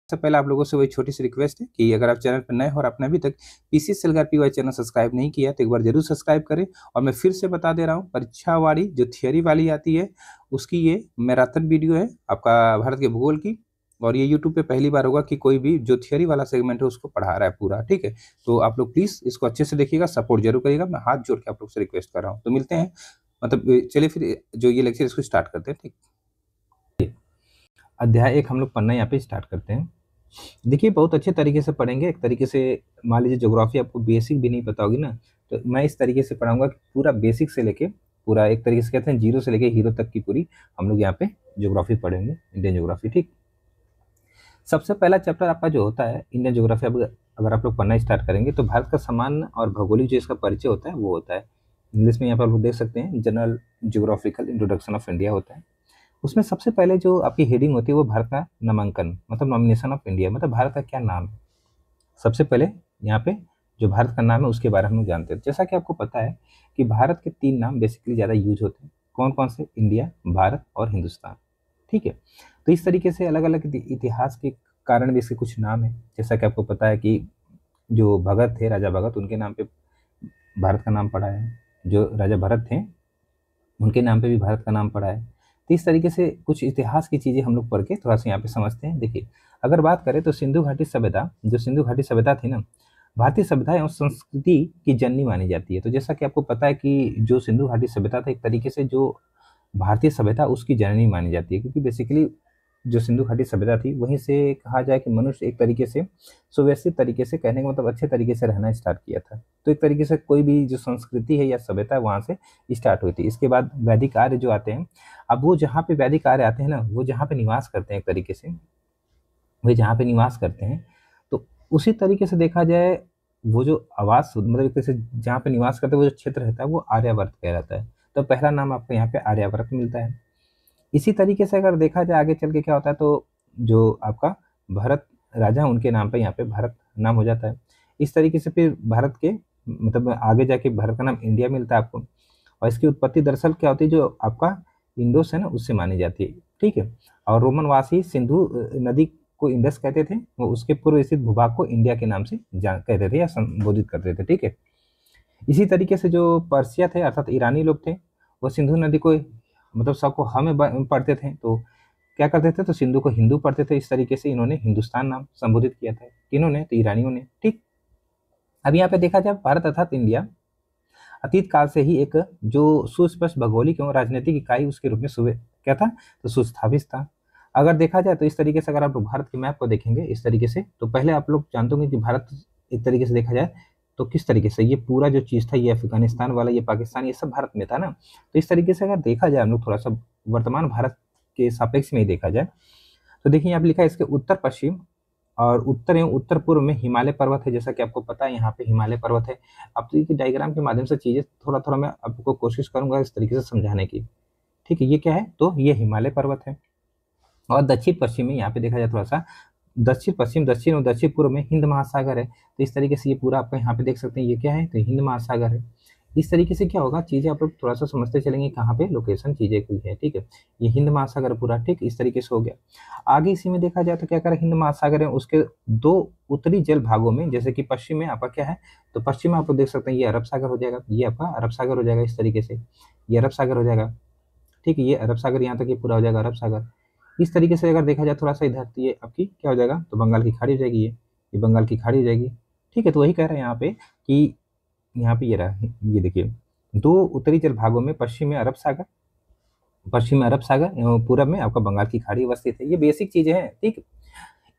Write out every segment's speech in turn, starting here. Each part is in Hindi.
सबसे पहले आप लोगों से वही छोटी सी रिक्वेस्ट है कि अगर आप चैनल पर नए हो और आपने अभी तक पीसी सेलगार पीवाई चैनल सब्सक्राइब नहीं किया तो एक बार जरूर सब्सक्राइब करें। और मैं फिर से बता दे रहा हूँ, परीक्षा वाली जो थियोरी वाली आती है उसकी ये मैराथन वीडियो है आपका भारत के भूगोल की। और ये यूट्यूब पे पहली बार होगा कि कोई भी जो थियोरी वाला सेगमेंट है उसको पढ़ा रहा है पूरा, ठीक है। तो आप लोग प्लीज इसको अच्छे से देखिएगा, सपोर्ट जरूर करिएगा, मैं हाथ जोड़ के आप लोग से रिक्वेस्ट कर रहा हूँ। तो मिलते हैं, मतलब चलिए फिर जो ये लेक्चर इसको स्टार्ट करते हैं, ठीक। अध्याय 1 हम लोग पढ़ना यहाँ पे स्टार्ट करते हैं। देखिए बहुत अच्छे तरीके से पढ़ेंगे। एक तरीके से मान लीजिए ज्योग्राफी आपको बेसिक भी नहीं पता होगी ना, तो मैं इस तरीके से पढ़ाऊंगा कि पूरा बेसिक से लेके पूरा एक तरीके से कहते हैं जीरो से लेके हीरो तक की पूरी हम लोग यहाँ पे ज्योग्राफी पढ़ेंगे, इंडियन ज्योग्राफी, ठीक। सबसे पहला चैप्टर आपका जो होता है इंडियन ज्योग्राफी, अगर आप लोग पढ़ना स्टार्ट करेंगे तो भारत का सामान्य और भौगोलिक जो इसका परिचय होता है वो होता है। इंग्लिश में यहाँ पर आप लोग देख सकते हैं general geographical introduction of India होता है। उसमें सबसे पहले जो आपकी हेडिंग होती है वो भारत का नामांकन, मतलब नॉमिनेशन ऑफ इंडिया, मतलब भारत का क्या नाम है। सबसे पहले यहाँ पे जो भारत का नाम है उसके बारे में हम लोग जानते हैं। जैसा कि आपको पता है कि भारत के 3 नाम बेसिकली ज़्यादा यूज होते हैं। कौन कौन से? इंडिया, भारत और हिंदुस्तान, ठीक है। तो इस तरीके से अलग अलग इतिहास के कारण भी इसके कुछ नाम है। जैसा कि आपको पता है कि जो भगत थे, राजा भगत, उनके नाम पे भारत का नाम पड़ा है। जो राजा भरत थे उनके नाम पे भी भारत का नाम पड़ा है। तो इस तरीके से कुछ इतिहास की चीज़ें हम लोग पढ़ के थोड़ा सा यहाँ पे समझते हैं। देखिए अगर बात करें तो सिंधु घाटी सभ्यता, जो सिंधु घाटी सभ्यता थी ना, भारतीय सभ्यता एवं संस्कृति की जननी मानी जाती है। तो जैसा कि आपको पता है कि जो सिंधु घाटी सभ्यता था एक तरीके से जो भारतीय सभ्यता उसकी जननी मानी जाती है, क्योंकि बेसिकली जो सिंधु घाटी सभ्यता थी वहीं से कहा जाए कि मनुष्य एक तरीके से सुव्यवस्थित तरीके से, कहने का मतलब अच्छे तरीके से रहना स्टार्ट किया था। तो एक तरीके से कोई भी जो संस्कृति है या सभ्यता है वहाँ से स्टार्ट हुई थी। इसके बाद वैदिक आर्य जो आते हैं, अब वो जहाँ पे वैदिक आर्य आते हैं ना, वो जहाँ पे निवास करते हैं एक तरीके से, वे जहाँ पे निवास करते हैं तो उसी तरीके से देखा जाए वो जो आवास, मतलब एक तरह से जहाँ पे निवास करते हैं वो जो क्षेत्र रहता है वो आर्यावर्त कहलाता है। तो पहला नाम आपको यहाँ पे आर्यावर्त मिलता है। इसी तरीके से अगर देखा जाए आगे चल के क्या होता है, तो जो आपका भरत राजा उनके नाम पे यहाँ पे भारत नाम हो जाता है। इस तरीके से फिर भारत के मतलब आगे जाके भारत का नाम इंडिया मिलता है आपको। और इसकी उत्पत्ति दरअसल क्या होती है, जो आपका इंडोस है ना उससे मानी जाती है, ठीक है। और रोमनवासी सिंधु नदी को इंडस कहते थे, वो उसके पूर्व स्थित भूभाग को इंडिया के नाम से कहते थे या संबोधित करते थे, ठीक है। इसी तरीके से जो पर्सिया थे अर्थात ईरानी लोग थे, वो सिंधु नदी को मतलब सबको हमें पढ़ते थे, तो क्या करते थे, तो सिंधु को हिंदू पढ़ते थे। इस तरीके से इन्होंने हिंदुस्तान नाम संबोधित किया था। किन्होंने? तो ईरानियों ने, ठीक। अब यहाँ पे देखा जाए भारत अर्थात इंडिया अतीत काल से ही एक जो सुस्पष्ट भौगोलिक एवं राजनीतिक इकाई उसके रूप में क्या था, तो सुस्थापित था। अगर देखा जाए तो इस तरीके से अगर आप भारत के मैप को देखेंगे इस तरीके से, तो पहले आप लोग जानते होंगे कि भारत एक तरीके से देखा जाए तो किस तरीके से ये पूरा जो चीज़ था, ये अफगानिस्तान वाला, ये पाकिस्तान, ये सब भारत में था ना। तो इस तरीके से अगर देखा जाए हम लोग थोड़ा सा वर्तमान भारत के सापेक्ष में ही देखा जाए तो देखिए यहाँ पे लिखा है इसके उत्तर पश्चिम और उत्तर एवं उत्तर पूर्व में हिमालय पर्वत है। जैसा कि आपको पता है यहाँ पे हिमालय पर्वत है। अब तो ये डायग्राम के माध्यम से चीज़ें थोड़ा थोड़ा मैं आपको कोशिश करूंगा इस तरीके से समझाने की, ठीक है। ये क्या है, तो ये हिमालय पर्वत है। और दक्षिण पश्चिम में यहाँ पे देखा जाए थोड़ा सा दक्षिण पश्चिम, दक्षिण और दक्षिण पूर्व में हिंद महासागर है। तो इस तरीके से ये पूरा आपको यहाँ पे देख सकते हैं ये क्या है, तो हिंद महासागर है। इस तरीके से क्या होगा, चीज़ें आप लोग थोड़ा सा समझते चलेंगे कहाँ पे लोकेशन चीज़ें कोई है, ठीक है। ये हिंद महासागर पूरा, ठीक, इस तरीके से हो गया। आगे इसी में देखा जाए तो क्या करें, हिंद महासागर है उसके 2 उत्तरी जल भागों में, जैसे कि पश्चिम में आपका क्या है, तो पश्चिम में आप लोग देख सकते हैं ये अरब सागर हो जाएगा, ये आपका अरब सागर हो जाएगा। इस तरीके से ये अरब सागर हो जाएगा, ठीक है। ये अरब सागर यहाँ तक ये पूरा हो जाएगा अरब सागर। इस तरीके से अगर देखा जाए थोड़ा सा इधर, तो ये आपकी क्या हो जाएगा, तो बंगाल की खाड़ी हो जाएगी, ये बंगाल की खाड़ी हो जाएगी, ठीक है। तो वही कह रहे हैं यहाँ पे कि यहाँ पे ये रहा, ये देखिए 2 उत्तरी जल भागों में पश्चिम में अरब सागर, पश्चिम में अरब सागर एवं पूरब में आपका बंगाल की खाड़ी अवस्थित है। ये बेसिक चीजें हैं, ठीक।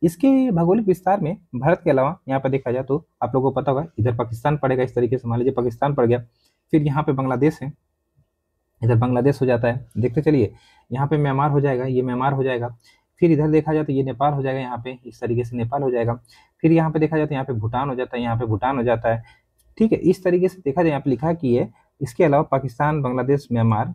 इसके भौगोलिक विस्तार में भारत के अलावा यहाँ पर देखा जाए तो आप लोगों को पता होगा इधर पाकिस्तान पड़ेगा। इस तरीके से मान लीजिए पाकिस्तान पड़ गया, फिर यहाँ पे बांग्लादेश है, इधर बांग्लादेश हो जाता है। देखते चलिए यहाँ पे म्यांमार हो जाएगा, ये म्यांमार हो जाएगा। फिर इधर देखा जाए तो ये नेपाल हो जाएगा, यहाँ पे इस तरीके से नेपाल हो जाएगा। फिर यहाँ पे देखा जाए तो यहाँ पे भूटान हो जाता है, यहाँ पे भूटान हो जाता है, ठीक है। इस तरीके से देखा जाए यहाँ पे लिखा है कि ये इसके अलावा पाकिस्तान, बांग्लादेश, म्यांमार,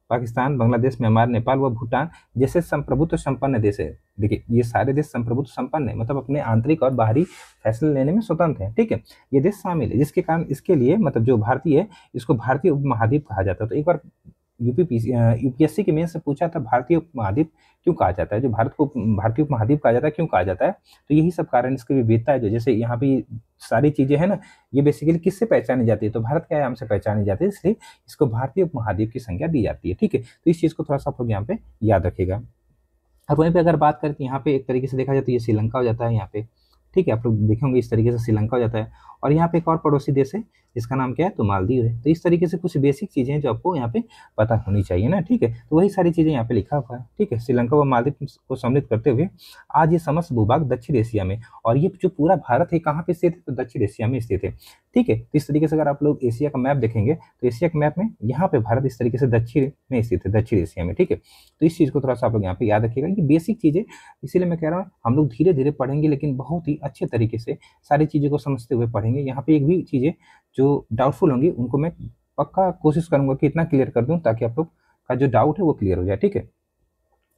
पाकिस्तान, बांग्लादेश, म्यांमार, नेपाल व भूटान जैसे संप्रभुत्व संपन्न देश है। देखिए ये सारे देश संप्रभुत्व संपन्न है, मतलब अपने आंतरिक और बाहरी फैसले लेने में स्वतंत्र है, ठीक है। ये देश शामिल है, जिसके कारण इसके लिए मतलब जो भारतीय है इसको भारतीय उपमहाद्वीप कहा जाता है। तो एक बार यूपीएससी के मेंस से पूछा था भारतीय उपमहाद्वीप क्यों कहा जाता है, जो भारत को भारतीय उपमहाद्वीप कहा जाता है, क्यों कहा जाता है, तो यही सब कारण इसकी विविधता है। जो जैसे यहाँ पे सारी चीजें हैं ना, ये बेसिकली किससे पहचानी जाती है, तो भारत के आयाम से पहचानी जाती है, इसलिए इसको भारतीय उपमहाद्वीप की संज्ञा दी जाती है। ठीक है, तो इस चीज को थोड़ा सा आप लोग यहाँ पे याद रखेगा। और वहीं पे अगर बात करें तो यहाँ पे एक तरीके से देखा जाए तो ये श्रीलंका हो जाता है यहाँ पे। ठीक है, आप लोग देखेंगे इस तरीके से श्रीलंका हो जाता है। और यहाँ पे एक और पड़ोसी देश है जिसका नाम क्या है, तो मालदीव है। तो इस तरीके से कुछ बेसिक चीजें हैं जो आपको यहाँ पे पता होनी चाहिए ना। ठीक है, तो वही सारी चीजें यहाँ पे लिखा हुआ है। ठीक है, श्रीलंका व मालदीव को सम्मिलित करते हुए आज ये समस्त भूभाग दक्षिण एशिया में, और ये जो पूरा भारत है कहाँ पे स्थित है, तो दक्षिण एशिया में स्थित है। ठीक है, तो इस तरीके से अगर आप लोग एशिया का मैप देखेंगे तो एशिया के मैप में यहाँ पे भारत इस तरीके से दक्षिण में स्थित है, दक्षिण एशिया में। ठीक है, तो इस चीज को थोड़ा सा आप लोग यहाँ पे याद रखिएगा, ये बेसिक चीजें, इसीलिए मैं कह रहा हूँ हम लोग धीरे धीरे पढ़ेंगे, लेकिन बहुत ही अच्छे तरीके से सारी चीज़ों को समझते हुए पढ़ेंगे। यहाँ पे एक भी चीज़ें जो डाउटफुल होंगी उनको मैं पक्का कोशिश करूंगा कि इतना क्लियर कर दूं ताकि आप लोग का जो डाउट है वो क्लियर हो जाए। ठीक है,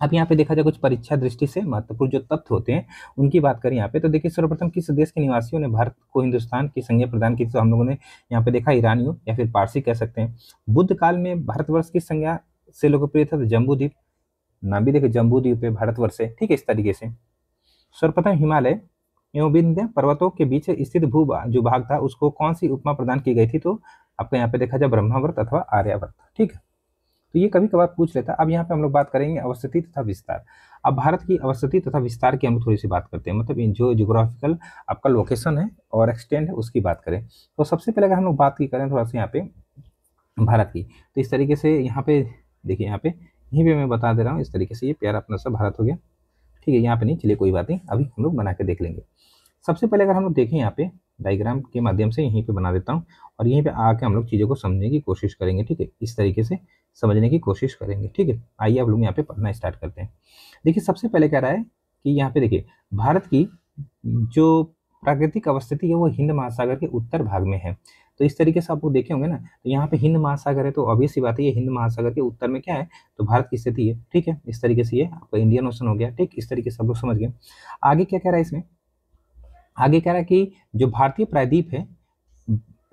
अब यहाँ पे देखा जाए कुछ परीक्षा दृष्टि से महत्वपूर्ण जो तथ्य होते हैं उनकी बात करें यहाँ पे, तो देखिए सर्वप्रथम किस देश के निवासियों ने भारत को हिंदुस्तान की संज्ञा प्रदान की, तो हम लोगों ने यहाँ पे देखा ईरानियों या फिर पारसी कह सकते हैं। बुद्ध काल में भारतवर्ष की संज्ञा से लोकप्रिय था, तो जम्बू द्वीप, नाम भी देखिए जम्बू द्वीप है भारतवर्ष है। ठीक है, इस तरीके से सर्वप्रथम हिमालय एवं विंध्य पर्वतों के बीच स्थित भू जो भाग था उसको कौन सी उपमा प्रदान की गई थी, तो आपको यहाँ पे देखा जाए ब्रह्मावर्त अथवा आर्यावर्त। ठीक है, तो ये कभी कभार पूछ लेता। अब यहाँ पे हम लोग बात करेंगे अवस्थिति तथा विस्तार। अब भारत की अवस्थिति तथा विस्तार की हम लोग थोड़ी सी बात करते हैं, मतलब जो ज्योग्राफिकल आपका लोकेशन है और एक्सटेंड है उसकी बात करें। तो सबसे पहले अगर हम लोग बात की करें थोड़ा सा यहाँ पे भारत की, तो इस तरीके से यहाँ पे देखिए, यहाँ पे यहीं पे मैं बता दे रहा हूँ इस तरीके से, ये प्यारा अपना सा भारत हो गया। ठीक है, यहाँ पे नहीं, चलिए कोई बात नहीं, अभी हम लोग बना के देख लेंगे। सबसे पहले अगर हम लोग देखें यहाँ पे डायग्राम के माध्यम से यहीं पे बना देता हूँ, और यहीं पे आके हम लोग चीज़ों को समझने की कोशिश करेंगे। ठीक है, इस तरीके से समझने की कोशिश करेंगे। ठीक है, आइए आप लोग यहाँ पे पढ़ना स्टार्ट करते हैं। देखिए सबसे पहले कह रहा है कि यहाँ पे देखिए भारत की जो प्राकृतिक अवस्थिति है वो हिंद महासागर के उत्तर भाग में है। तो इस तरीके से आप लोग देखे होंगे ना, तो यहाँ पे हिंद महासागर है, तो ऑब्वियस सी बात है ये हिंद महासागर के उत्तर में क्या है, तो भारत की स्थिति है। ठीक है, इस तरीके से ये आपका इंडियन ओशन हो गया। ठीक, इस तरीके से आप लोग समझ गए। आगे क्या कह रहा है इसमें, आगे कह रहा है कि जो भारतीय प्रायद्वीप है,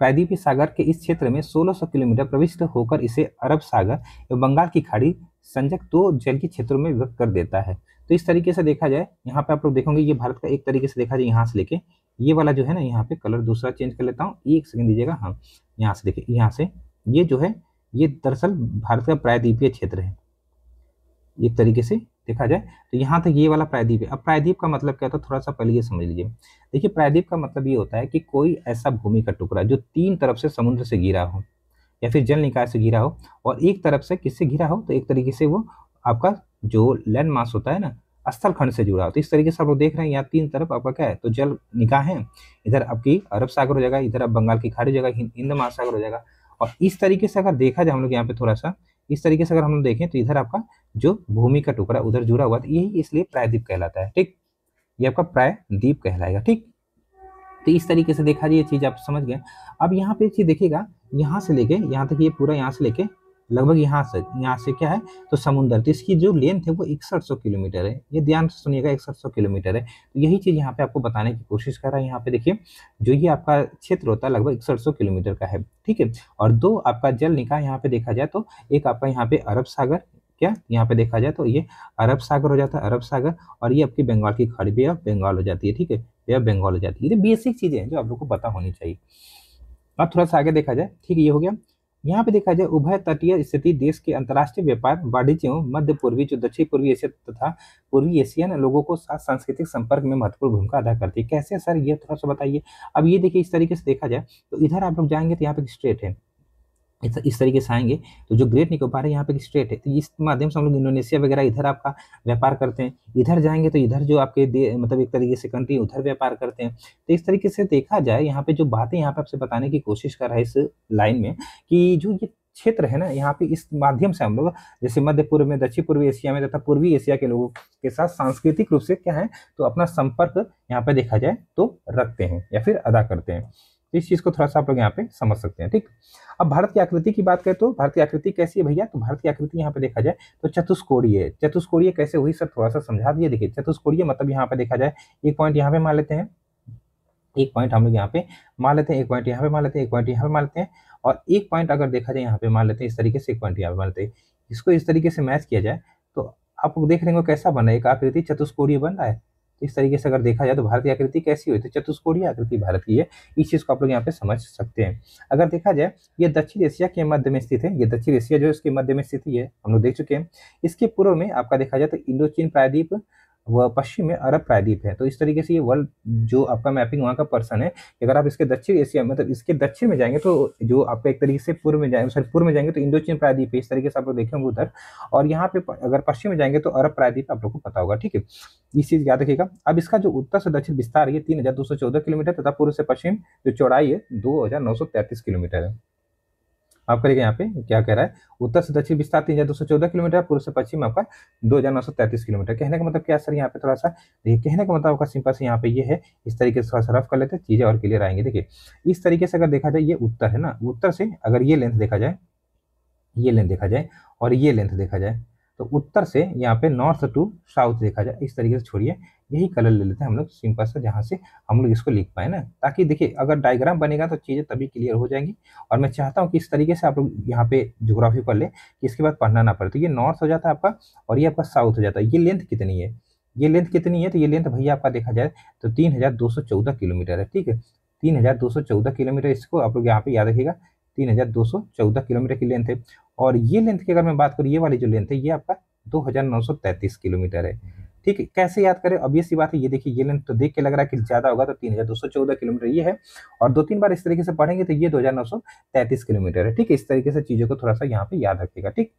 प्रायद्वीपीय सागर के इस क्षेत्र में 1600 किलोमीटर प्रविष्ट होकर इसे अरब सागर एवं बंगाल की खाड़ी संजक दो जल के क्षेत्रों में विभक्त कर देता है। तो इस तरीके से देखा जाए यहाँ पे आप लोग देखोगे ये भारत का एक तरीके से देखा जाए यहाँ से लेके ये वाला जो है ना, यहाँ पे कलर दूसरा चेंज कर लेता हूँ, एक सेकंड दीजिएगा। हाँ, यहाँ से देखिए, यहाँ से ये जो है ये दरअसल भारत का प्रायद्वीपीय क्षेत्र है। एक तरीके से देखा जाए तो यहाँ तक ये वाला प्रायद्वीप है। अब प्रायद्वीप का मतलब क्या होता है, थोड़ा सा पहले ये समझ लीजिए। देखिए प्रायद्वीप का मतलब ये होता है कि कोई ऐसा भूमि का टुकड़ा जो तीन तरफ से समुद्र से घिरा हो या फिर जल निकाय से घिरा हो, और एक तरफ से किससे घिरा हो, तो एक तरीके से वो आपका जो लैंड मास होता है ना, स्थल खंड से जुड़ा हो। तो इस तरीके से आप लोग देख रहे हैं यहाँ तीन तरफ आपका क्या है, तो जल निकाय है, इधर आपकी अरब सागर हो जाएगा, इधर आप बंगाल की खाड़ी हो जाएगा, हिंद महासागर हो जाएगा। और इस तरीके से अगर देखा जाए हम लोग यहाँ पे थोड़ा सा इस तरीके से अगर हम लोग देखें तो इधर आपका जो भूमि का टुकड़ा उधर जुड़ा हुआ, तो यही इसलिए प्रायद्वीप कहलाता है। ठीक, ये आपका प्रायद्वीप कहलाएगा। ठीक, तो इस तरीके से देखा जाए ये चीज आप समझ गए। अब यहाँ पे एक चीज देखिएगा, यहाँ से लेके यहाँ तक ये पूरा यहाँ से लेके लगभग यहाँ से क्या है, तो समुद्र, तो इसकी जो लेंथ है वो 6100 किलोमीटर है। ये ध्यान से सुनिएगा, 6100 किलोमीटर है। तो यही चीज यहाँ पे आपको बताने की कोशिश कर रहा है। यहाँ पे देखिए जो ये आपका क्षेत्र होता है लगभग 6100 किलोमीटर का है। ठीक है, और दो आपका जल निकाय यहाँ पे देखा जाए तो एक आपका यहाँ पे अरब सागर, क्या यहाँ पे देखा जाए तो ये अरब सागर हो जाता है, अरब सागर, और ये आपकी बंगाल की खाड़ी बे ऑफ बंगाल हो जाती है। ठीक है, बे ऑफ बंगाल हो जाती है। ये बेसिक चीजें हैं जो आप लोग को पता होनी चाहिए। अब थोड़ा सा आगे देखा जाए, ठीक है, ये हो गया। यहाँ पे देखा जाए उभय तटीय स्थिति देश के अंतर्राष्ट्रीय व्यापार, वाणिज्य एवं मध्य पूर्वी जो दक्षिण पूर्वी एशिया तथा पूर्वी एशियन लोगों को साथ सांस्कृतिक संपर्क में महत्वपूर्ण भूमिका अदा करती है। कैसे सर, ये थोड़ा सा बताइए। अब ये देखिए इस तरीके से देखा जाए तो इधर आप लोग जाएंगे तो यहाँ पे स्ट्रेट है, इस तरीके से आएंगे तो जो ग्रेट निकोबार है यहाँ पे स्ट्रेट है, तो इस माध्यम से हम लोग इंडोनेशिया वगैरह इधर आपका व्यापार करते हैं। इधर जाएंगे तो इधर जो आपके मतलब एक तरीके से कंट्री उधर व्यापार करते हैं। तो इस तरीके से देखा जाए यहाँ पे जो बातें यहाँ पे आपसे बताने की कोशिश कर रहा है इस लाइन में, कि जो ये क्षेत्र है ना यहाँ पे इस माध्यम से हम लोग जैसे मध्य पूर्व में, दक्षिण पूर्वी एशिया में तथा पूर्वी एशिया के लोगों के साथ सांस्कृतिक रूप से क्या है, तो अपना संपर्क यहाँ पे देखा जाए तो रखते हैं या फिर अदा करते हैं। इस चीज को थोड़ा सा आप लोग यहाँ पे समझ सकते हैं। ठीक, अब भारत की आकृति की बात करें तो भारत की आकृति कैसी है भैया, तो भारत की आकृति यहाँ पे देखा जाए तो चतुष्कोणीय है। चतुष्कोणीय कैसे हुई सर, थोड़ा सा समझा दिए। देखिए चतुष्कोणीय मतलब यहाँ पे देखा जाए एक पॉइंट यहाँ पे मान लेते हैं, एक पॉइंट हम लोग यहाँ पे मान लेते हैं, एक पॉइंट यहाँ पे मान लेते हैं, एक पॉइंट यहाँ पे मान लेते हैं, और एक पॉइंट अगर देखा जाए यहाँ पे मान लेते हैं इस तरीके से, एक पॉइंट यहाँ पे मान लेते हैं, इसको इस तरीके से मैच किया जाए तो आप देख रहे हो कैसा बना है, एक आकृति चतुष्कोणीय बन रहा है। तो इस तरीके से अगर देखा जाए तो भारत की आकृति कैसी हुई, तो चतुष्कोणीय आकृति भारत की है। इस चीज को आप लोग यहाँ पे समझ सकते हैं। अगर देखा जाए ये दक्षिण एशिया के मध्य में स्थित है, ये दक्षिण एशिया जो है इसके मध्य में स्थित है, हम लोग देख चुके हैं। इसके पूर्व में आपका देखा जाए तो इंडो चीन प्रायद्वीप, वह पश्चिम में अरब प्रायद्वीप है। तो इस तरीके से ये वर्ल्ड जो आपका मैपिंग वहाँ का पर्सन है, अगर आप इसके दक्षिण एशिया मतलब इसके दक्षिण में जाएंगे तो जो आपका एक तरीके से पूर्व में जाएंगे, सॉरी पूर्व में जाएंगे तो इंडो चीन प्रायद्वीप है, इस तरीके से आप लोग देखेंगे उधर। और यहाँ पे अगर पश्चिम में जाएंगे तो अरब प्रायद्वीप आप लोग को पता होगा, ठीक है, इस चीज याद रखिएगा। अब इसका जो उत्तर से दक्षिण विस्तार है 3214 किलोमीटर तथा पूर्व से पश्चिम जो चौड़ाई है 2933 किलोमीटर है। आप करेंगे यहाँ पे क्या कह रहा है, उत्तर से दक्षिण विस्तार 3214 किलोमीटर, पूर्व से पश्चिम आपका 2933 किलोमीटर। कहने का मतलब क्या सर, यहाँ पे थोड़ा सा देखिए, कहने का मतलब आपका सिंपल से यहाँ पे ये है, इस तरीके से थोड़ा सा रफ कर लेते हैं, चीजें और क्लियर आएंगे। देखिए इस तरीके से अगर देखा जाए ये उत्तर है ना, उत्तर से अगर ये लेंथ देखा जाए, ये लेंथ देखा जाए और ये लेंथ देखा जाए, तो उत्तर से यहाँ पे नॉर्थ टू साउथ देखा जाए, इस तरीके से छोड़िए, यही कलर ले लेते हैं हम लोग सिंपल सा, जहाँ से हम लोग इसको लिख पाए ना, ताकि देखिए अगर डायग्राम बनेगा तो चीज़ें तभी क्लियर हो जाएंगी। और मैं चाहता हूँ कि इस तरीके से आप लोग यहाँ पे ज्योग्राफी पढ़ ले कि इसके बाद पढ़ना ना पड़े। तो ये नॉर्थ हो जाता है आपका और ये आपका साउथ हो जाता है। ये लेंथ कितनी है, ये लेंथ कितनी है, तो ये लेंथ भैया आपका देखा जाए तो 3214 किलोमीटर है, ठीक है, 3214 किलोमीटर, इसको आप लोग यहाँ पे याद रखिएगा, 3214 किलोमीटर की लेंथ है। और ये लेंथ की अगर मैं बात करूँ, ये वाली जो लेंथ है ये आपका 2933 किलोमीटर है, ठीक है। कैसे याद करें, अब ये सी बात है, ये देखिए ये लेंथ तो देख के लग रहा है कि ज्यादा होगा, तो 3214 किलोमीटर ये है, और 2-3 बार इस तरीके से पढ़ेंगे तो ये 2933 किलोमीटर है, ठीक है। इस तरीके से चीजों को थोड़ा सा यहाँ पे याद रखिएगा, ठीक,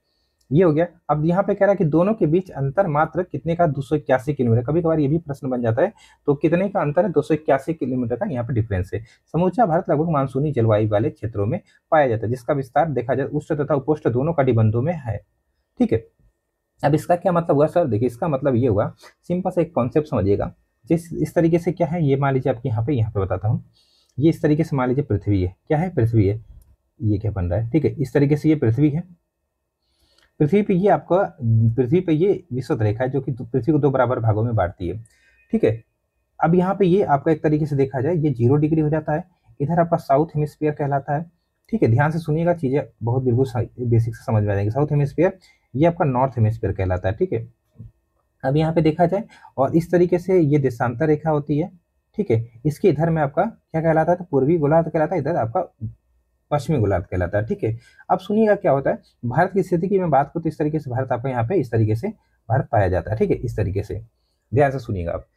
ये हो गया। अब यहाँ पे कह रहा है कि दोनों के बीच अंतर मात्र कितने का, 281 किलोमीटर। कभी कभार ये भी प्रश्न बन जाता है, तो कितने का अंतर है, 281 किलोमीटर का यहाँ पे डिफरेंस है। समूचा भारत लगभग मानसूनी जलवायु वाले क्षेत्रों में पाया जाता है, जिसका विस्तार देखा जाए उष्ण तथा उपोष्ण दोनों कटिबंधों में है, ठीक है। अब इसका क्या मतलब हुआ सर, देखिए इसका मतलब ये हुआ, सिंपल से एक कॉन्सेप्ट समझिएगा। जिस इस तरीके से क्या है, ये मान लीजिए आपके यहाँ पे बताता हूँ, ये इस तरीके से मान लीजिए पृथ्वी है, क्या है, पृथ्वी है, ये क्या बन रहा है, ठीक है, इस तरीके से ये पृथ्वी है। पृथ्वी पे ये आपका, पृथ्वी पे ये विषुवत रेखा है जो कि पृथ्वी को 2 बराबर भागों में बांटती है, ठीक है। अब यहाँ पे ये आपका एक तरीके से देखा जाए ये 0 डिग्री हो जाता है, इधर आपका साउथ हेमिस्फीयर कहलाता है, ठीक है। ध्यान से सुनिएगा, चीजें बहुत बिल्कुल बेसिक से समझ में आ जाएंगी। साउथ हेमिस्फीयर ये आपका नॉर्थ हेमिस्फीयर कहलाता है, ठीक है। अब यहाँ पे देखा जाए और इस तरीके से ये देशांतर रेखा होती है, ठीक है। इसके इधर में आपका क्या कहलाता है, तो पूर्वी गोलार्ध कहलाता है, इधर आपका पश्चिमी गोलार्ध कहलाता है, ठीक है। अब सुनिएगा क्या होता है, भारत की स्थिति की मैं बात करूँ तो इस तरीके से भारत आपका यहाँ पे इस तरीके से भारत पाया जाता है, ठीक है, इस तरीके से ध्यान से सुनिएगा आप।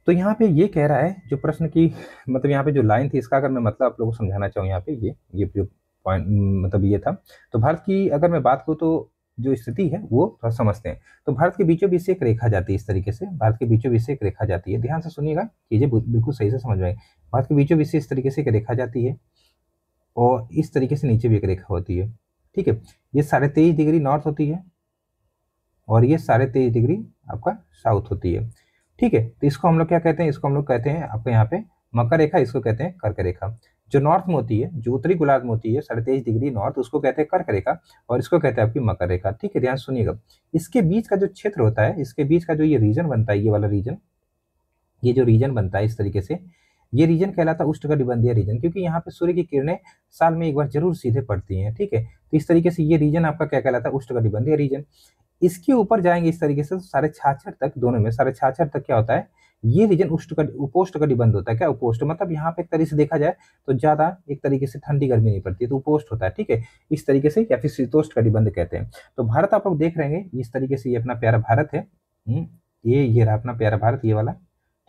तो यहाँ पे ये कह रहा है जो प्रश्न की मतलब यहाँ पे जो लाइन थी, इसका अगर मैं मतलब आप लोगों को समझाना चाहूँ, यहाँ पे ये जो पॉइंट मतलब ये था, तो भारत की अगर मैं बात करूँ तो जो स्थिति है वो थोड़ा समझते हैं। तो भारत के बीचों बीच से एक रेखा जाती है, इस तरीके से भारत के बीचों बीच से एक रेखा जाती है, ध्यान से सुनिएगा, चीजें बिल्कुल सही से समझ में आएगी। भारत के बीचों बीच से इस तरीके से एक रेखा जाती है और इस तरीके से नीचे भी एक रेखा होती है, ठीक है। ये 23.5 डिग्री नॉर्थ होती है और ये 23.5 डिग्री आपका साउथ होती है, ठीक है। तो इसको हम लोग क्या कहते हैं, इसको हम लोग कहते हैं आपके यहाँ पे मकर रेखा, इसको कहते हैं कर्क रेखा। जो नॉर्थ में होती है, जो उत्तरी गोलार्ध में होती है 23.5 डिग्री नॉर्थ, उसको कहते हैं कर्क रेखा और इसको कहते हैं आपकी मकर रेखा, ठीक है। ध्यान सुनिएगा, इसके बीच का जो क्षेत्र होता है, इसके बीच का जो ये रीजन बनता है, ये वाला रीजन, ये जो रीजन बनता है इस तरीके से, ये रीजन कहलाता है उष्णकटिबंधीय रीजन, क्योंकि यहाँ पे सूर्य की किरणें साल में एक बार जरूर सीधे पड़ती हैं, ठीक है। तो इस तरीके से ये रीजन आपका क्या कहलाता है, उष्णकटिबंधीय रीजन। इसके ऊपर जाएंगे इस तरीके से 66.5 तक, दोनों में 66.5 तक क्या होता है, ये रीजन उपोष्ण कटिबंध होता है। क्या उपोष्ण मतलब, यहाँ पे एक तरीके से देखा जाए तो ज्यादा एक तरीके से ठंडी गर्मी नहीं पड़ती है, तो उपोष्ण होता है, ठीक है, इस तरीके से, या फिर शीतोष्ण कटिबंध कहते हैं। तो भारत आप लोग देख रहे हैं इस तरीके से, ये अपना प्यारा भारत है, ये रहा अपना प्यारा भारत, ये वाला,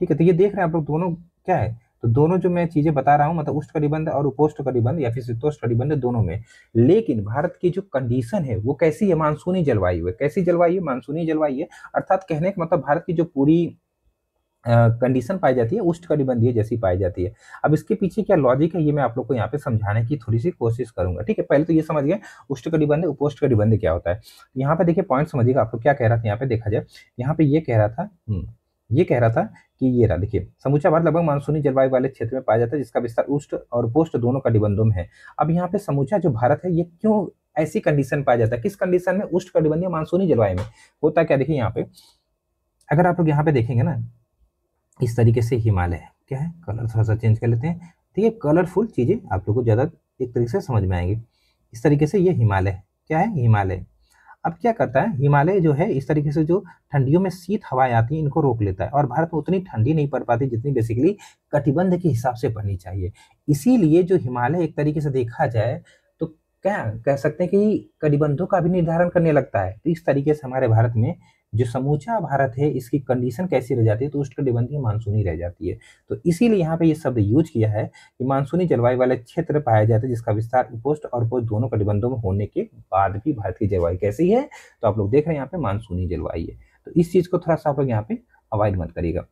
ठीक है। तो ये देख रहे हैं आप लोग दोनों क्या है, तो दोनों जो मैं चीजें बता रहा हूँ मतलब उष्ण कटिबंध और उपोष्ण कटिबंध या फिर शीतोष्ण कटिबंध दोनों में। लेकिन भारत की जो कंडीशन है वो कैसी है, मानसूनी जलवायु है। कैसी जलवायु, मानसूनी जलवायु है, अर्थात कहने का मतलब भारत की जो पूरी कंडीशन पाई जाती है उष्ण कटिबंधीय जैसी पाई जाती है। अब इसके पीछे क्या लॉजिक है, ये मैं आप लोग को यहाँ पे समझाने की थोड़ी सी कोशिश करूंगा, ठीक है। पहले तो ये समझ गए उष्ण कटिबंध उपोष्ण कटिबंध क्या होता है। यहाँ पे देखिए पॉइंट समझिएगा, आपको क्या कह रहा था, यहाँ पे देखा जाए, यहाँ पे ये कह रहा था ये कह रहा था कि ये रहा, देखिए समूचा भारत लगभग मानसूनी जलवायु वाले क्षेत्र में पाया जाता है, जिसका विस्तार उष्ण और उपोष्ण दोनों कटिबंधों में है। अब यहाँ पे समूचा जो भारत है ये क्यों ऐसी कंडीशन पाया जाता है, किस कंडीशन में, उष्ण कटिबंधीय मानसूनी जलवायु में होता क्या, देखिए यहाँ पे अगर आप लोग यहाँ पे देखेंगे ना, इस तरीके से हिमालय है, क्या है, कलर थोड़ा सा चेंज कर लेते हैं, ठीक है, कलरफुल चीजें आप लोग को ज्यादा एक तरीके से समझ में आएंगे। इस तरीके से ये हिमालय क्या है, हिमालय। अब क्या करता है हिमालय जो है, इस तरीके से जो ठंडियों में शीत हवाएं आती हैं इनको रोक लेता है, और भारत में उतनी ठंडी नहीं पड़ पाती जितनी बेसिकली कटिबंध के हिसाब से पड़नी चाहिए। इसीलिए जो हिमालय एक तरीके से देखा जाए तो क्या कह सकते हैं कि कटिबंधों का भी निर्धारण करने लगता है। तो इस तरीके से हमारे भारत में जो समूचा भारत है इसकी कंडीशन कैसी रह जाती है, तो उष्णकटिबंधीय मानसूनी रह जाती है। तो इसीलिए यहाँ पे ये शब्द यूज किया है कि मानसूनी जलवायु वाले क्षेत्र पाया जाता है जिसका विस्तार उपोष्ण और उपोष्ण दोनों कटिबंधों में होने के बाद भी भारत की जलवायु कैसी है, तो आप लोग देख रहे हैं यहाँ पे मानसूनी जलवायु है। तो इस चीज को थोड़ा सा आप लोग यहाँ पे अवॉइड मत करिएगा।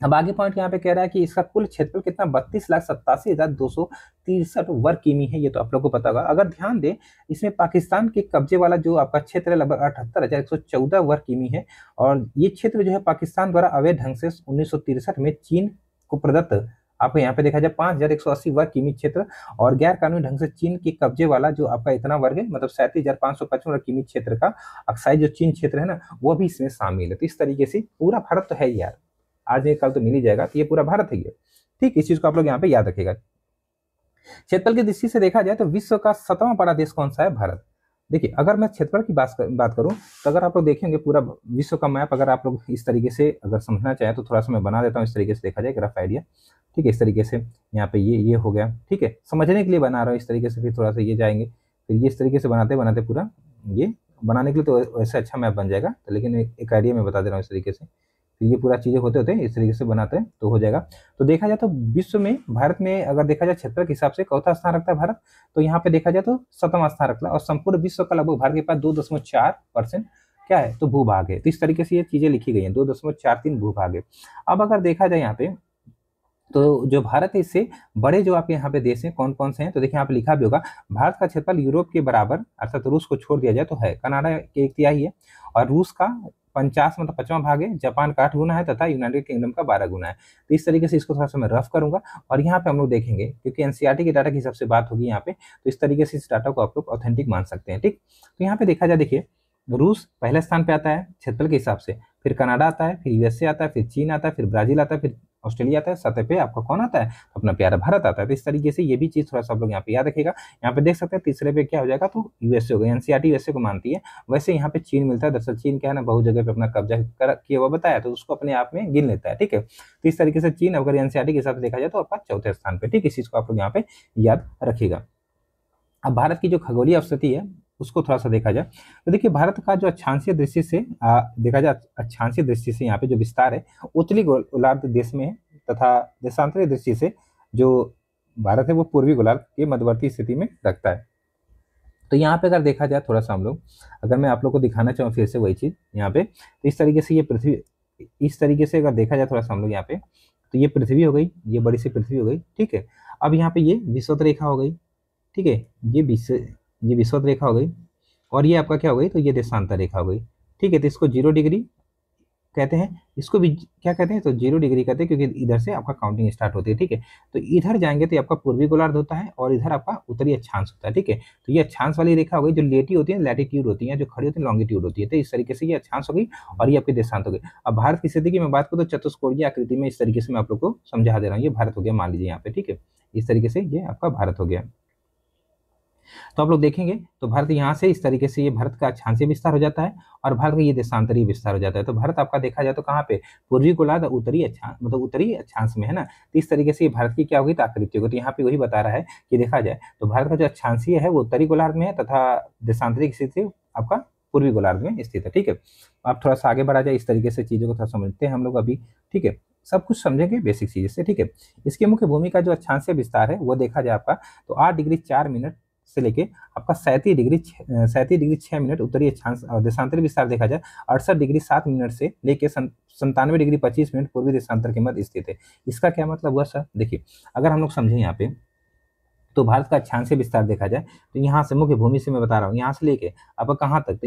अब आगे पॉइंट यहाँ पे कह रहा है कि इसका कुल क्षेत्रफल कितना 32,87,263 वर्ग किमी है। ये तो आप लोग को पता होगा। अगर ध्यान दें इसमें पाकिस्तान के कब्जे वाला जो आपका क्षेत्र है लगभग 78,114 वर्ग किमी है, और ये क्षेत्र जो है पाकिस्तान द्वारा अवैध ढंग से 1963 में चीन को प्रदत्त, आपको यहाँ पे देखा जाए 5,180 वर्ग किमी क्षेत्र, और गैर कानूनी ढंग से चीन के कब्जे वाला जो आपका इतना वर्ग है मतलब 37,555 वर्ग किमी क्षेत्र का अक्साई जो चीन क्षेत्र है ना, वो भी इसमें शामिल है। तो इस तरीके से पूरा भारत तो है यार, आज नहीं कल तो मिल ही जाएगा, तो ये पूरा भारत है ये। ठीक, इस चीज को आप लोग यहाँ पे याद रखेगा। क्षेत्रफल की दृष्टि से देखा जाए तो विश्व का 7वां बड़ा देश कौन सा है, भारत। देखिए अगर मैं क्षेत्रफल की बात करूं तो अगर आप लोग देखेंगे पूरा विश्व का मैप, अगर आप लोग इस तरीके से अगर समझना चाहें तो थोड़ा सा मैं बना देता हूं। इस तरीके से देखा जाए रफ आइडिया, ठीक है। इस तरीके से यहाँ पे ये हो गया, ठीक है, समझने के लिए बना रहा हूँ इस तरीके से। फिर थोड़ा सा ये जाएंगे, फिर ये इस तरीके से बनाते बनाते पूरा ये बनाने के लिए तो वैसे अच्छा मैप बन जाएगा, तो लेकिन एक आइडिया मैं बता दे रहा हूँ इस तरीके से। तो ये पूरा चीजें होते होते इस तरीके से बनाते हैं तो हो जाएगा। तो देखा जाए तो विश्व में भारत में अगर देखा जाए क्षेत्र के हिसाब से चौथा स्थान रखता है भारत, तो यहाँ पे देखा जाए तो 7वां स्थान रखता है, और संपूर्ण विश्व का लगभग भारत के पास 2.4% क्या है, तो भूभाग है। तो इस तरीके से ये चीजें लिखी गई हैं, 2.43 भूभाग है। अब अगर देखा जाए यहाँ पे तो जो भारत है इससे बड़े जो आपके यहाँ पे देश हैं कौन कौन से हैं, तो देखिए यहाँ पे लिखा भी होगा भारत का क्षेत्रफल यूरोप के बराबर अर्थात रूस को छोड़ दिया जाए तो है, कनाडा के 1/3 है, और रूस का 50 मतलब 5वां भाग है, जापान का 8 गुना है, तथा यूनाइटेड किंगडम का 12 गुना है। तो इस तरीके से इसको थोड़ा सा मैं रफ करूंगा, और यहाँ पे हम लोग देखेंगे क्योंकि एनसीईआरटी के डाटा की सबसे बात होगी यहाँ पे, तो इस तरीके से इस डाटा को आप लोग ऑथेंटिक मान सकते हैं। ठीक, तो यहाँ पे देखा जाए, देखिए रूस पहले स्थान पे आता है क्षेत्रफल के हिसाब से, फिर कनाडा आता है, फिर यूएसए आता है, फिर चीन आता है, फिर ब्राजील आता है, फिर ऑस्ट्रेलिया आता है, सतह पे आपका कौन आता है, अपना प्यारा भारत आता है। तो इस तरीके से ये भी चीज थोड़ा सा आप लोग यहाँ पे याद रखेगा। यहाँ पे देख सकते हैं तीसरे पे क्या हो जाएगा, तो यूएसए हो गया, एनसीईआरटी यूएसए को मानती है। वैसे यहाँ पे चीन मिलता है, दरअसल चीन क्या है ना बहुत जगह पे अपना कब्जा किया हुआ बताया, तो उसको अपने आप में गिन लेता है। ठीक है, तो इस तरीके से चीन अगर एनसीईआरटी के हिसाब से देखा जाए तो आपका चौथे स्थान पे। ठीक, इस चीज को आप लोग यहाँ पे याद रखिएगा। अब भारत की जो खगोलीय अवस्थिति है उसको थोड़ा सा देखा जाए तो देखिए भारत का जो अक्षांशीय दृष्टि से देखा जाए, अक्षांशीय दृष्टि से यहाँ पे जो विस्तार है उत्तरी गोलार्ध देश में है, तथा देशांतरीय दृष्टि से जो भारत है वो पूर्वी गोलार्ध के मध्यवर्ती स्थिति में रखता है। तो यहाँ पे अगर देखा जाए थोड़ा सा हम लोग, अगर मैं आप लोग को दिखाना चाहूँ फिर से वही चीज यहाँ पे, तो इस तरीके से ये पृथ्वी, इस तरीके से अगर देखा जाए थोड़ा सा हम लोग यहाँ पे, तो ये पृथ्वी हो गई, ये बड़ी सी पृथ्वी हो गई। ठीक है, अब यहाँ पे ये विषुवत रेखा हो गई, ठीक है, ये विषुवत रेखा हो गई, और ये आपका क्या हो गई, तो ये देशांतर रेखा हो गई। ठीक है, तो इसको 0 डिग्री कहते हैं, इसको भी क्या कहते हैं, तो 0 डिग्री कहते हैं, क्योंकि इधर से आपका काउंटिंग स्टार्ट होती है। ठीक है, तो इधर जाएंगे तो आपका पूर्वी गोलार्ध होता है, और इधर आपका उत्तरी अक्षांश होता है। ठीक है, तो ये अक्षांश वाली रेखा हो गई, जो लेटी होती है लैटिट्यूड होती है, जो खड़ी होती है लॉन्गिट्यूड होती है। तो इस तरीके से ये अक्षांश हो गई, और ये आपकी देशांत हो गई। अब भारत की स्थिति की मैं बात करूँ तो चतुष्कोणीय आकृति में इस तरीके से मैं आप लोग को समझा दे रहा हूँ, ये भारत हो गया मान लीजिए यहाँ पे। ठीक है, इस तरीके से ये आपका भारत हो गया। तो आप लोग देखेंगे तो भारत यहाँ से इस तरीके से ये भारत का अक्षांशीय विस्तार हो जाता है, और भारत का ये देशांतरीय विस्तार हो जाता है। तो भारत आपका देखा जाए तो कहाँ पे, पूर्वी गोलार्ध उत्तरी अक्षांश मतलब उत्तरी अक्षांश में है ना। तो इस तरीके से ये भारत की क्या होगी, आकृति होगी। तो यहाँ पे वही बता रहा है कि देखा जाए तो भारत का जो अक्षांशीय है वो उत्तरी गोलार्ध में है, तथा देशांतरिक स्थिति आपका पूर्वी गोलार्ध में स्थित है। ठीक है, आप थोड़ा सा आगे बढ़ा जाए, इस तरीके से चीजों को थोड़ा समझते हैं हम लोग अभी। ठीक है, सब कुछ समझेंगे बेसिक चीज से। ठीक है, इसकी मुख्य भूमि का जो अक्षांशीय विस्तार है वो देखा जाए आपका तो 8 डिग्री 4 मिनट से लेके आपका 37 डिग्री 6 मिनट उत्तरी अक्षांश, और देशांतरी विस्तार देखा जाए 68 डिग्री 7 मिनट से लेके 97 डिग्री 25 मिनट पूर्वी देशांतर के मध्य स्थित है। इसका क्या मतलब हुआ सर, देखिए अगर हम लोग समझें यहाँ पे तो भारत का अक्षांशीय विस्तार देखा जाए तो यहाँ से मुख्य भूमि से मैं बता रहा हूँ, यहाँ से लेके अब कहाँ तक, तो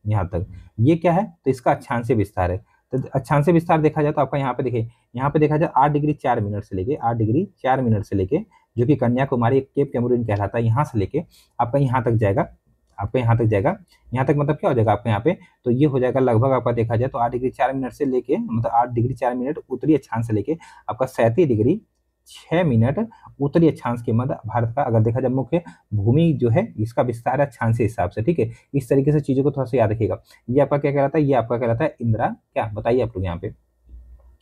यहाँ तक ये क्या है, तो इसका अक्षांशीय विस्तार है। तो अक्षांशीय विस्तार देखा जाए तो आपका यहाँ पे देखिए, यहाँ पे देखा जाए 8 डिग्री 4 मिनट से लेके 8 डिग्री 4 मिनट से लेके जो कि कन्याकुमारी केप कैमरून कहलाता है, यहाँ से लेके आपका यहाँ तक जाएगा, आपका यहाँ तक जाएगा। यहाँ तक मतलब क्या हो जाएगा आपका यहाँ पे, तो ये हो जाएगा लगभग आपका देखा जाए तो 8 डिग्री 4 मिनट से लेके मतलब 8 डिग्री 4 मिनट उत्तरी अक्षांश से लेके आपका 37 डिग्री 6 मिनट उत्तरी अक्षांश के मध्य भारत का, अगर देखा जाए मुख्य भूमि जो है इसका विस्तार है अक्षांश के हिसाब से, ठीक है। इस तरीके से चीजों को थोड़ा सा याद रखिएगा। ये आपका क्या कहलाता है, ये आपका कहलाता है इंदिरा, क्या बताइए आप लोग यहाँ पे,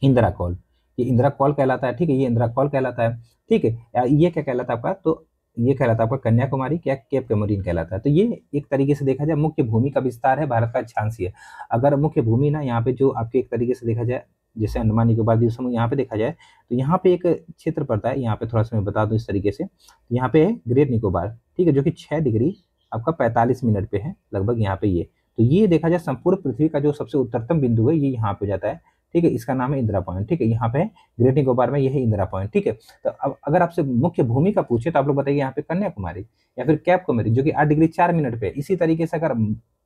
इंदिरा कॉल, ये इंदिरा कॉल कहलाता है, ठीक है, ये इंदिरा कॉल कहलाता है, ठीक है। ये क्या कहलाता है आपका, तो ये कहलाता है आपका कन्याकुमारी, क्या केप कमोरिन कहलाता है। तो ये एक तरीके से देखा जाए मुख्य भूमि का विस्तार है भारत का अक्षांशीय। अगर मुख्य भूमि ना यहाँ पे जो आपके एक तरीके से देखा जाए, जैसे अंडमान निकोबार द्वीप समूह यहाँ पे देखा जाए, तो यहाँ पे एक क्षेत्र पड़ता है, यहाँ पे थोड़ा सा मैं बता दूं इस तरीके से, यहाँ पे है ग्रेट निकोबार, ठीक है, जो कि 6 डिग्री आपका 45 मिनट पे है लगभग यहाँ पे ये। तो ये देखा जाए संपूर्ण पृथ्वी का जो सबसे उत्तरतम बिंदु है ये यहाँ पे जाता है, ठीक है, इसका नाम है इंदिरा पॉइंट, ठीक है, यहाँ पे ग्रेट निकोबार में यह है इंदिरा पॉइंट, ठीक है। तो अब अगर आपसे मुख्य भूमि का पूछे तो आप लोग बताइए यहाँ पे कन्याकुमारी या फिर कैप कमोरिन जो कि 8 डिग्री 4 मिनट पे। इसी तरीके से अगर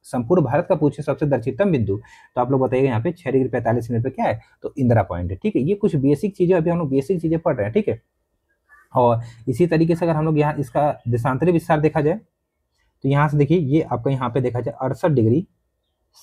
संपूर्ण भारत का पूछे सबसे दक्षिणतम बिंदु, तो आप लोग बताइएगा यहाँ पे 6 डिग्री 45 मिनट पे क्या है, तो इंदिरा पॉइंट है, ठीक है। ये कुछ बेसिक चीजें अभी हम लोग बेसिक चीजें पढ़ रहे हैं, ठीक है। और इसी तरीके से अगर हम लोग यहाँ इसका देशांतरी विस्तार देखा जाए, तो यहाँ से देखिए ये आपका यहाँ पे देखा जाए 68 डिग्री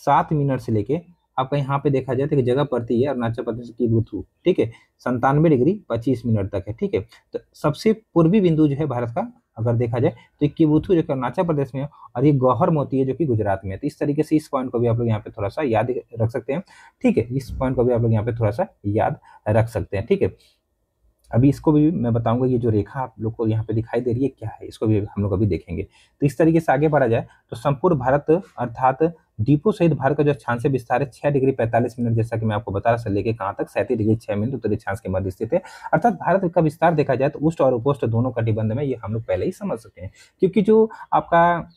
7 मिनट से लेके आपका यहाँ पे देखा जाए तो जगह पड़ती है अरुणाचल प्रदेश की बुथु, ठीक है, 97 डिग्री 25 मिनट तक है, ठीक है। तो सबसे पूर्वी बिंदु जो है भारत का अगर देखा जाए तो किबुथु जो कि अरुणाचल प्रदेश में है, और ये गौहर मोती है जो कि गुजरात में है। तो इस तरीके से इस पॉइंट को भी आप लोग यहाँ पे थोड़ा सा याद रख सकते हैं, ठीक है, इस पॉइंट को भी आप लोग यहाँ पे थोड़ा सा याद रख सकते हैं, ठीक है। अभी इसको भी मैं बताऊंगा, ये जो रेखा आप लोग को यहाँ पे दिखाई दे रही है क्या है, इसको भी हम लोग अभी देखेंगे। तो इस तरीके से आगे बढ़ा जाए तो संपूर्ण भारत अर्थात द्वीपों सहित भारत का जो अक्षांशीय विस्तार है 6 डिग्री 45 मिनट, जैसा कि मैं आपको बता रहा था, लेके कहाँ तक 37 डिग्री 6 मिनट उत्तरी अक्षांश के मध्य स्थित है। अर्थात भारत का विस्तार देखा जाए तो उष्ण और उपोष्ण दोनों कटिबंध में, ये हम लोग पहले ही समझ सकते हैं, क्योंकि जो आपका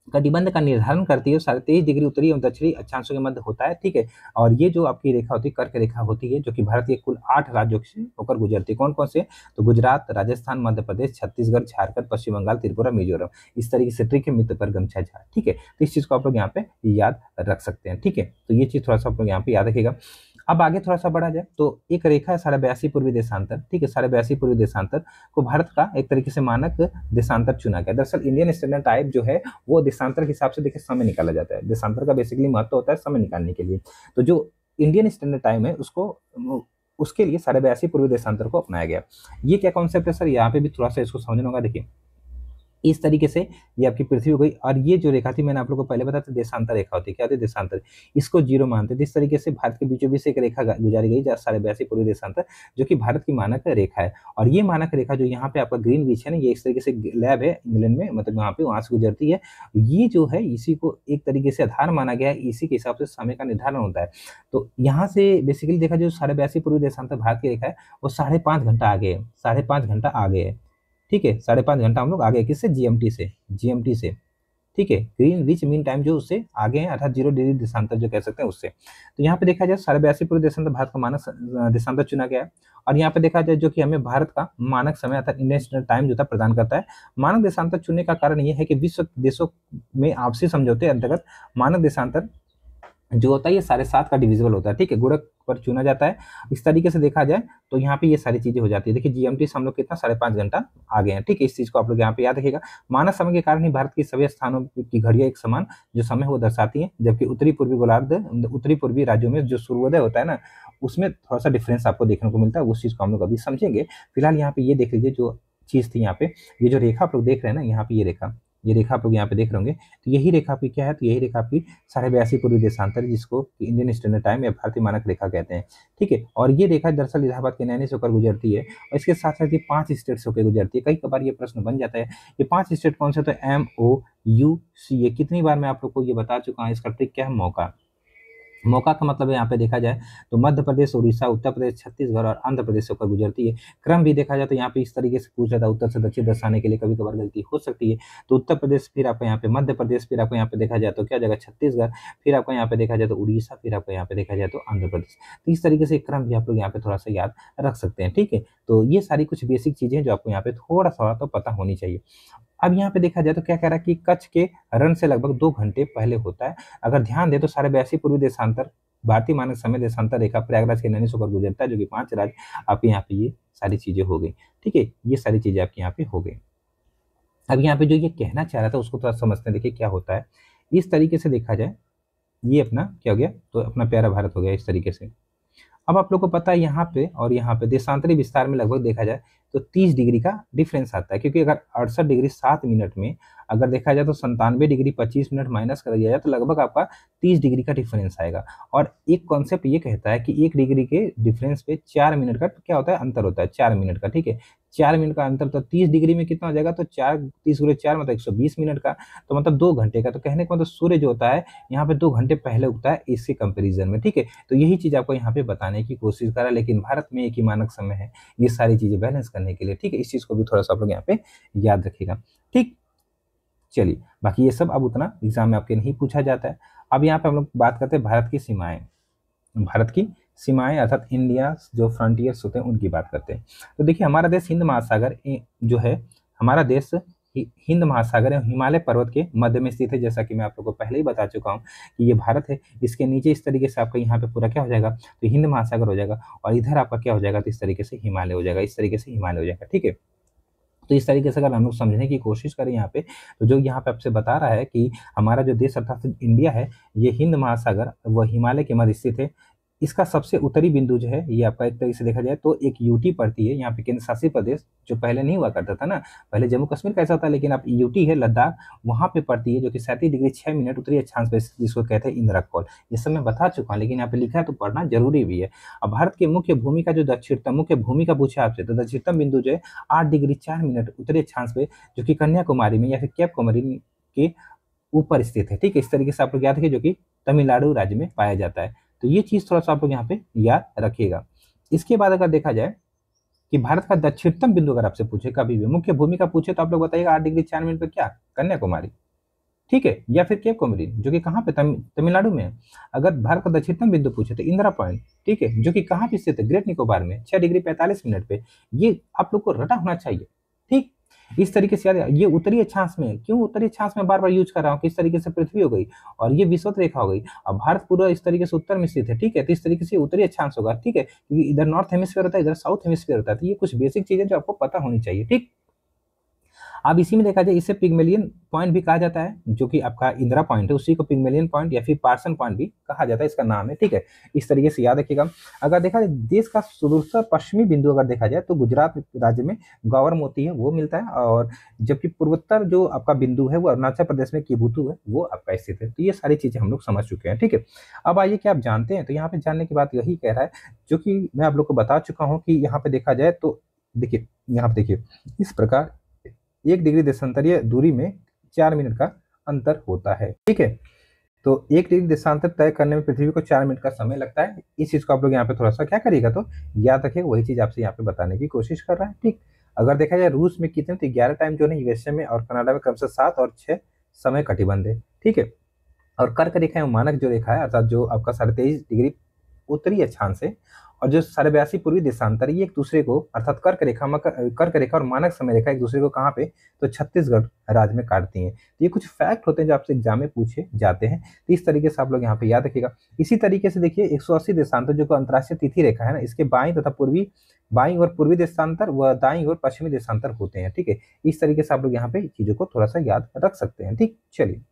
कटिबंध का निर्धारण करती है 23.5 डिग्री उत्तरी एवं दक्षिणी अक्षांशों के मध्य होता है, ठीक है। और ये जो आपकी रेखा होती है कर्क रेखा होती है, जो कि भारत के कुल 8 राज्यों से होकर गुजरती है। कौन कौन से, तो गुजरात, राजस्थान, मध्य प्रदेश, छत्तीसगढ़, झारखंड, पश्चिम बंगाल, त्रिपुरा, मिजोरम। इस तरीके से ट्रिक है मित्र पर गमछा झाड़, ठीक है। तो इस चीज को आप लोग यहाँ पे याद रख सकते हैं, ठीक है। तो ये चीज थोड़ा सा आप लोग यहाँ पे याद रखिएगा। अब आगे थोड़ा सा बढ़ा जाए तो एक रेखा है 82.5 पूर्वी देशांतर, ठीक है, 82.5 पूर्वी देशांतर को भारत का एक तरीके से मानक देशांतर चुना गया। दरअसल इंडियन स्टैंडर्ड टाइप जो है वो देशांतर के हिसाब से देखिए समय निकाला जाता है। देशांतर का बेसिकली महत्व होता है समय निकालने के लिए। तो जो इंडियन स्टैंडर्ड टाइम है उसको उसके लिए 82.5 पूर्वी देशांतर को अपनाया गया। ये क्या कॉन्सेप्ट है सर, यहाँ पे भी थोड़ा सा इसको समझना होगा। देखिए इस तरीके से ये आपकी पृथ्वी हो गई, और ये जो रेखा थी मैंने आप लोगों को पहले बताया था देशांतर रेखा होती है, क्या होती है देशांतर, इसको जीरो मानते थे। इस तरीके से भारत के बीचों बीच एक रेखा गुजारी गई 82.5 पूर्वी देशांतर, जो कि भारत की मानक रेखा है। और ये मानक रेखा जो यहाँ पे आपका ग्रीन बीच है ना, ये इस तरीके से लैब है इंग्लैंड में, मतलब वहाँ पे, वहां से गुजरती है। ये जो है इसी को एक तरीके से आधार माना गया है, इसी के हिसाब से समय का निर्धारण होता है। तो यहाँ से बेसिकली देखा जो 82.5 पूर्वी देशांतर भारत की रेखा है वो 5.5 घंटा आगे है, 5.5 घंटा आगे है, ठीक है, 5.5 घंटा हम लोग आगे, किससे, जीएमटी से, ठीक है, ग्रीन विच मीन टाइम जो उससे आगे है, अर्थात 0 डिग्री देशांतर जो कह सकते हैं उससे। तो यहाँ पे देखा जाए 82.5 पूर्वी देशांतर भारत का मानक देशांतर चुना गया है। और यहाँ पे देखा जाए जो कि हमें भारत का मानक समय अर्थात इंडियन स्टैंडर्ड टाइम जो था प्रदान करता है। मानक देशांतर चुनने का कारण यह है कि विश्व देशों में आपसी समझौते अंतर्गत मानक देशांतर जो होता है ये 7.5 का डिविजिबल होता है, ठीक है, गुणक पर चुना जाता है। इस तरीके से देखा जाए तो यहाँ पे ये सारी चीजें हो जाती है। देखिए जीएमटी से हम लोग कितना 5.5 घंटा आगे हैं, ठीक है, इस चीज को आप लोग यहाँ पे याद रखिएगा। मानक समय के कारण ही भारत की सभी स्थानों की घड़ियां एक समान जो समय है वो दर्शाती है, जबकि उत्तरी पूर्वी गोलार्ध, उत्तरी पूर्वी राज्यों में जो सूर्योदय होता है ना, उसमें थोड़ा सा डिफरेंस आपको देखने को मिलता है। उस चीज को हम लोग अभी समझेंगे। फिलहाल यहाँ पे ये देख लीजिए जो चीज थी, यहाँ पे ये जो रेखा आप लोग देख रहे हैं ना, यहाँ पे ये रेखा आप लोग यहाँ पे देख रहे होंगे, तो यही रेखा आपकी क्या है, तो यही रेखा आपकी 82.5 पूर्वी देशांतर, जिसको इंडियन स्टैंडर्ड टाइम या भारतीय मानक रेखा कहते हैं, ठीक है। और ये रेखा दरअसल इलाहाबाद के नैनी से होकर गुजरती है, और इसके साथ साथ ये 5 स्टेट से होकर गुजरती है। कई बार ये प्रश्न बन जाता है, ये 5 स्टेट कौन से, तो MOUC, ये कितनी बार मैं आप लोग को ये बता चुका हूँ। इसका ट्रिक क्या है, मौका का मतलब यहाँ पे देखा जाए तो मध्य प्रदेश, उड़ीसा, उत्तर प्रदेश, छत्तीसगढ़ और आंध्र प्रदेश से होकर गुजरती है। क्रम भी देखा जाए तो यहाँ पे इस तरीके से पूछ रहा था, उत्तर से दक्षिण दर्शाने के लिए कभी कभार गलती हो सकती है। तो उत्तर प्रदेश, फिर आपको यहाँ पे मध्य प्रदेश, फिर आपको यहाँ पे देखा जाए तो क्या जगह छत्तीसगढ़, फिर आपको यहाँ पे देखा जाए तो उड़ीसा, फिर आपको यहाँ पे देखा जाए तो आंध्र प्रदेश। तो इस तरीके से क्रम भी आप लोग यहाँ पे थोड़ा सा याद रख सकते हैं, ठीक है। तो ये सारी कुछ बेसिक चीजें जो आपको यहाँ पे थोड़ा सा तो पता होनी चाहिए। अब यहाँ पे देखा जाए तो क्या कह रहा है कि कच्छ के रण से लगभग 2 घंटे पहले होता है। अगर ध्यान दे तो 82.5 पूर्वी देशांतर भारतीय मानक समय देशांतर रेखा प्रयागराज के नैनी से होकर गुजरता है, जो कि 5 राज्य आपके यहाँ पे ये सारी चीजें हो गई, ठीक है, ये सारी चीजें आपके यहाँ पे हो गई। अब यहाँ पे जो ये कहना चाह रहा था उसको थोड़ा समझते हैं। देखिए क्या होता है, इस तरीके से देखा जाए ये अपना क्या हो गया, तो अपना प्यारा भारत हो गया इस तरीके से। अब आप लोग को पता है यहाँ पे और यहाँ पे देशांतरी विस्तार में लगभग देखा जाए तो 30 डिग्री का डिफरेंस आता है, क्योंकि अगर 68 डिग्री 7 मिनट में अगर देखा जाए तो 97 डिग्री 25 मिनट माइनस कर दिया जाए तो लगभग आपका 30 डिग्री का डिफरेंस आएगा। और एक कॉन्सेप्ट ये कहता है कि 1 डिग्री के डिफरेंस पे 4 मिनट का क्या होता है, अंतर होता है 4 मिनट का। ठीक है, 4 मिनट का अंतर, तो 30 डिग्री में कितना हो जाएगा, तो 4 30 गुणे 4 मतलब 120 मिनट का, तो मतलब 2 घंटे का। तो कहने का मतलब सूर्य जो होता है यहाँ पे 2 घंटे पहले उगता है इसके कंपेरिजन में। ठीक है, तो यही चीज आपको यहाँ पे बताने की कोशिश करा, लेकिन भारत में एक ही मानक समय है ये सारी चीजें बैलेंस करने के लिए। ठीक है, इस चीज को भी थोड़ा सा आप लोग यहाँ पे याद रखिएगा। ठीक, चलिए, बाकी ये सब अब उतना एग्जाम में आपके नहीं पूछा जाता है। अब यहाँ पे हम लोग बात करते हैं भारत की सीमाएं। भारत की सीमाएं अर्थात इंडिया जो फ्रंटियर्स होते हैं उनकी बात करते हैं। तो देखिए, हमारा देश हिंद महासागर जो है, हमारा देश हिंद महासागर एवं हिमालय पर्वत के मध्य में स्थित है। जैसा कि मैं आप लोगों को पहले ही बता चुका हूँ कि ये भारत है, इसके नीचे इस तरीके से आपका यहाँ पे पूरा क्या हो जाएगा, तो हिंद महासागर हो जाएगा, और इधर आपका क्या हो जाएगा, तो इस तरीके से हिमालय हो जाएगा, इस तरीके से हिमालय हो जाएगा। ठीक है, तो इस तरीके से अगर हम लोग समझने की कोशिश करें यहाँ पे, तो जो यहाँ पे आपसे बता रहा है कि हमारा जो देश अर्थात इंडिया है, ये हिंद महासागर व हिमालय के मध्य स्थित है। इसका सबसे उत्तरी बिंदु जो है, ये आपका एक तरीके से देखा जाए तो एक यूटी पड़ती है यहाँ पे, केंद्र शासित प्रदेश, जो पहले नहीं हुआ करता था ना, पहले जम्मू कश्मीर कैसा था, लेकिन अब यूटी है लद्दाख, वहां पे पड़ती है, जो कि 37 डिग्री 6 मिनट उत्तरी अक्षांश पे, जिसको कहते हैं इंदिरा कोल। ये सब मैं बता चुका हूँ, लेकिन यहाँ पे लिखा है तो पढ़ना जरूरी भी है। अब भारत की मुख्य भूमि का जो दक्षिणतम, मुख्य भूमि का पूछा आपसे, तो दक्षिणतम बिंदु जो है 8 डिग्री 4 मिनट उत्तरी अक्षांश पे, जो कि कन्याकुमारी में या फिर कैप कॉमरिन के ऊपर स्थित है। ठीक है, इस तरीके से आप लोग याद रखिए, जो कि तमिलनाडु राज्य में पाया जाता है। तो ये चीज थोड़ा सा आप लोग यहाँ पे याद रखिएगा। इसके बाद अगर देखा जाए कि भारत का दक्षिणतम बिंदु अगर आपसे पूछे, कभी भी मुख्य भूमि का पूछे, तो आप लोग बताइएगा 8 डिग्री 4 मिनट पे क्या, कन्याकुमारी। ठीक है, या फिर केप कोमरिन, जो कि कहाँ पे, तमिलनाडु में है। अगर भारत का दक्षिणतम बिंदु पूछे तो इंदिरा पॉइंट, ठीक है, जो कि कहाँ पे स्थित है, ग्रेट निकोबार में 6 डिग्री 45 मिनट पे। ये आप लोग को रटा होना चाहिए। ठीक, इस तरीके से याद, ये उत्तरी अक्षांश में, क्यों उत्तरी अक्षांश में बार बार यूज कर रहा हूँ, किस तरीके से पृथ्वी हो गई और ये विषुवत रेखा हो गई। अब भारत पूरा इस तरीके से उत्तर में स्थित है। ठीक है, तो इस तरीके से उत्तरी अक्षांश होगा। ठीक है, क्योंकि इधर नॉर्थ हेमिस्फीयर होता है, इधर साउथ हेमिस्फीयर होता है। तो ये कुछ बेसिक चीजें जो आपको पता होनी चाहिए। ठीक, अब इसी में देखा जाए, इसे पिग्मेलियन पॉइंट भी कहा जाता है, जो कि आपका इंदिरा पॉइंट है, उसी को पिग्मेलियन पॉइंट या फिर पार्सन पॉइंट भी कहा जाता है, इसका नाम है। ठीक है, इस तरीके से याद रखिएगा। अगर देखा जाए देश का सुदूर पश्चिमी बिंदु अगर देखा जाए, तो गुजरात राज्य में गौर मोती है वो मिलता है, और जबकि पूर्वोत्तर जो आपका बिंदु है वो अरुणाचल प्रदेश में किबुतु है, वो आपका स्थित है। तो ये सारी चीजें हम लोग समझ चुके हैं। ठीक है, अब आइए क्या आप जानते हैं, तो यहाँ पे जानने की बात यही कह रहा है, जो कि मैं आप लोग को बता चुका हूँ कि यहाँ पे देखा जाए तो देखिए, यहाँ पे देखिए इस प्रकार 1 डिग्री देशांतरीय दूरी में 4 मिनट का अंतर होता है। ठीक है, तो 1 डिग्री देशांतर तय करने में पृथ्वी को 4 मिनट का समय लगता है। इस चीज को आप लोग यहाँ पे थोड़ा सा क्या करिएगा, तो याद रखिएगा, वही चीज आपसे यहाँ पे बताने की कोशिश कर रहा है। ठीक, अगर देखा जाए रूस में कितने, तो 11 टाइम जोन है, यूएसए में और कनाडा में क्रमशः 7 और 6 समय कटिबंध है। ठीक है, और कर्क रेखा एवं मानक जो रेखा है, अर्थात जो आपका 23.5 डिग्री उत्तरी अक्षांश है और जो 82.5 पूर्वी देशांतर, ये एक दूसरे को, अर्थात कर्क रेखा और मानक समय रेखा एक दूसरे को कहाँ पे, तो छत्तीसगढ़ राज्य में काटती हैं। तो ये कुछ फैक्ट होते हैं जो आपसे एग्जाम में पूछे जाते हैं। तो इस तरीके से आप लोग यहाँ पे याद रखिएगा। इसी तरीके से देखिए 180 देशांतर जो अंतर्राष्ट्रीय तिथि रेखा है ना, इसके बाईं तथा बाईं और पूर्वी देशांतर व दाईं और पश्चिमी देशांतर होते हैं। ठीक है, इस तरीके से आप लोग यहाँ पे चीजों को थोड़ा सा याद रख सकते हैं। ठीक, चलिए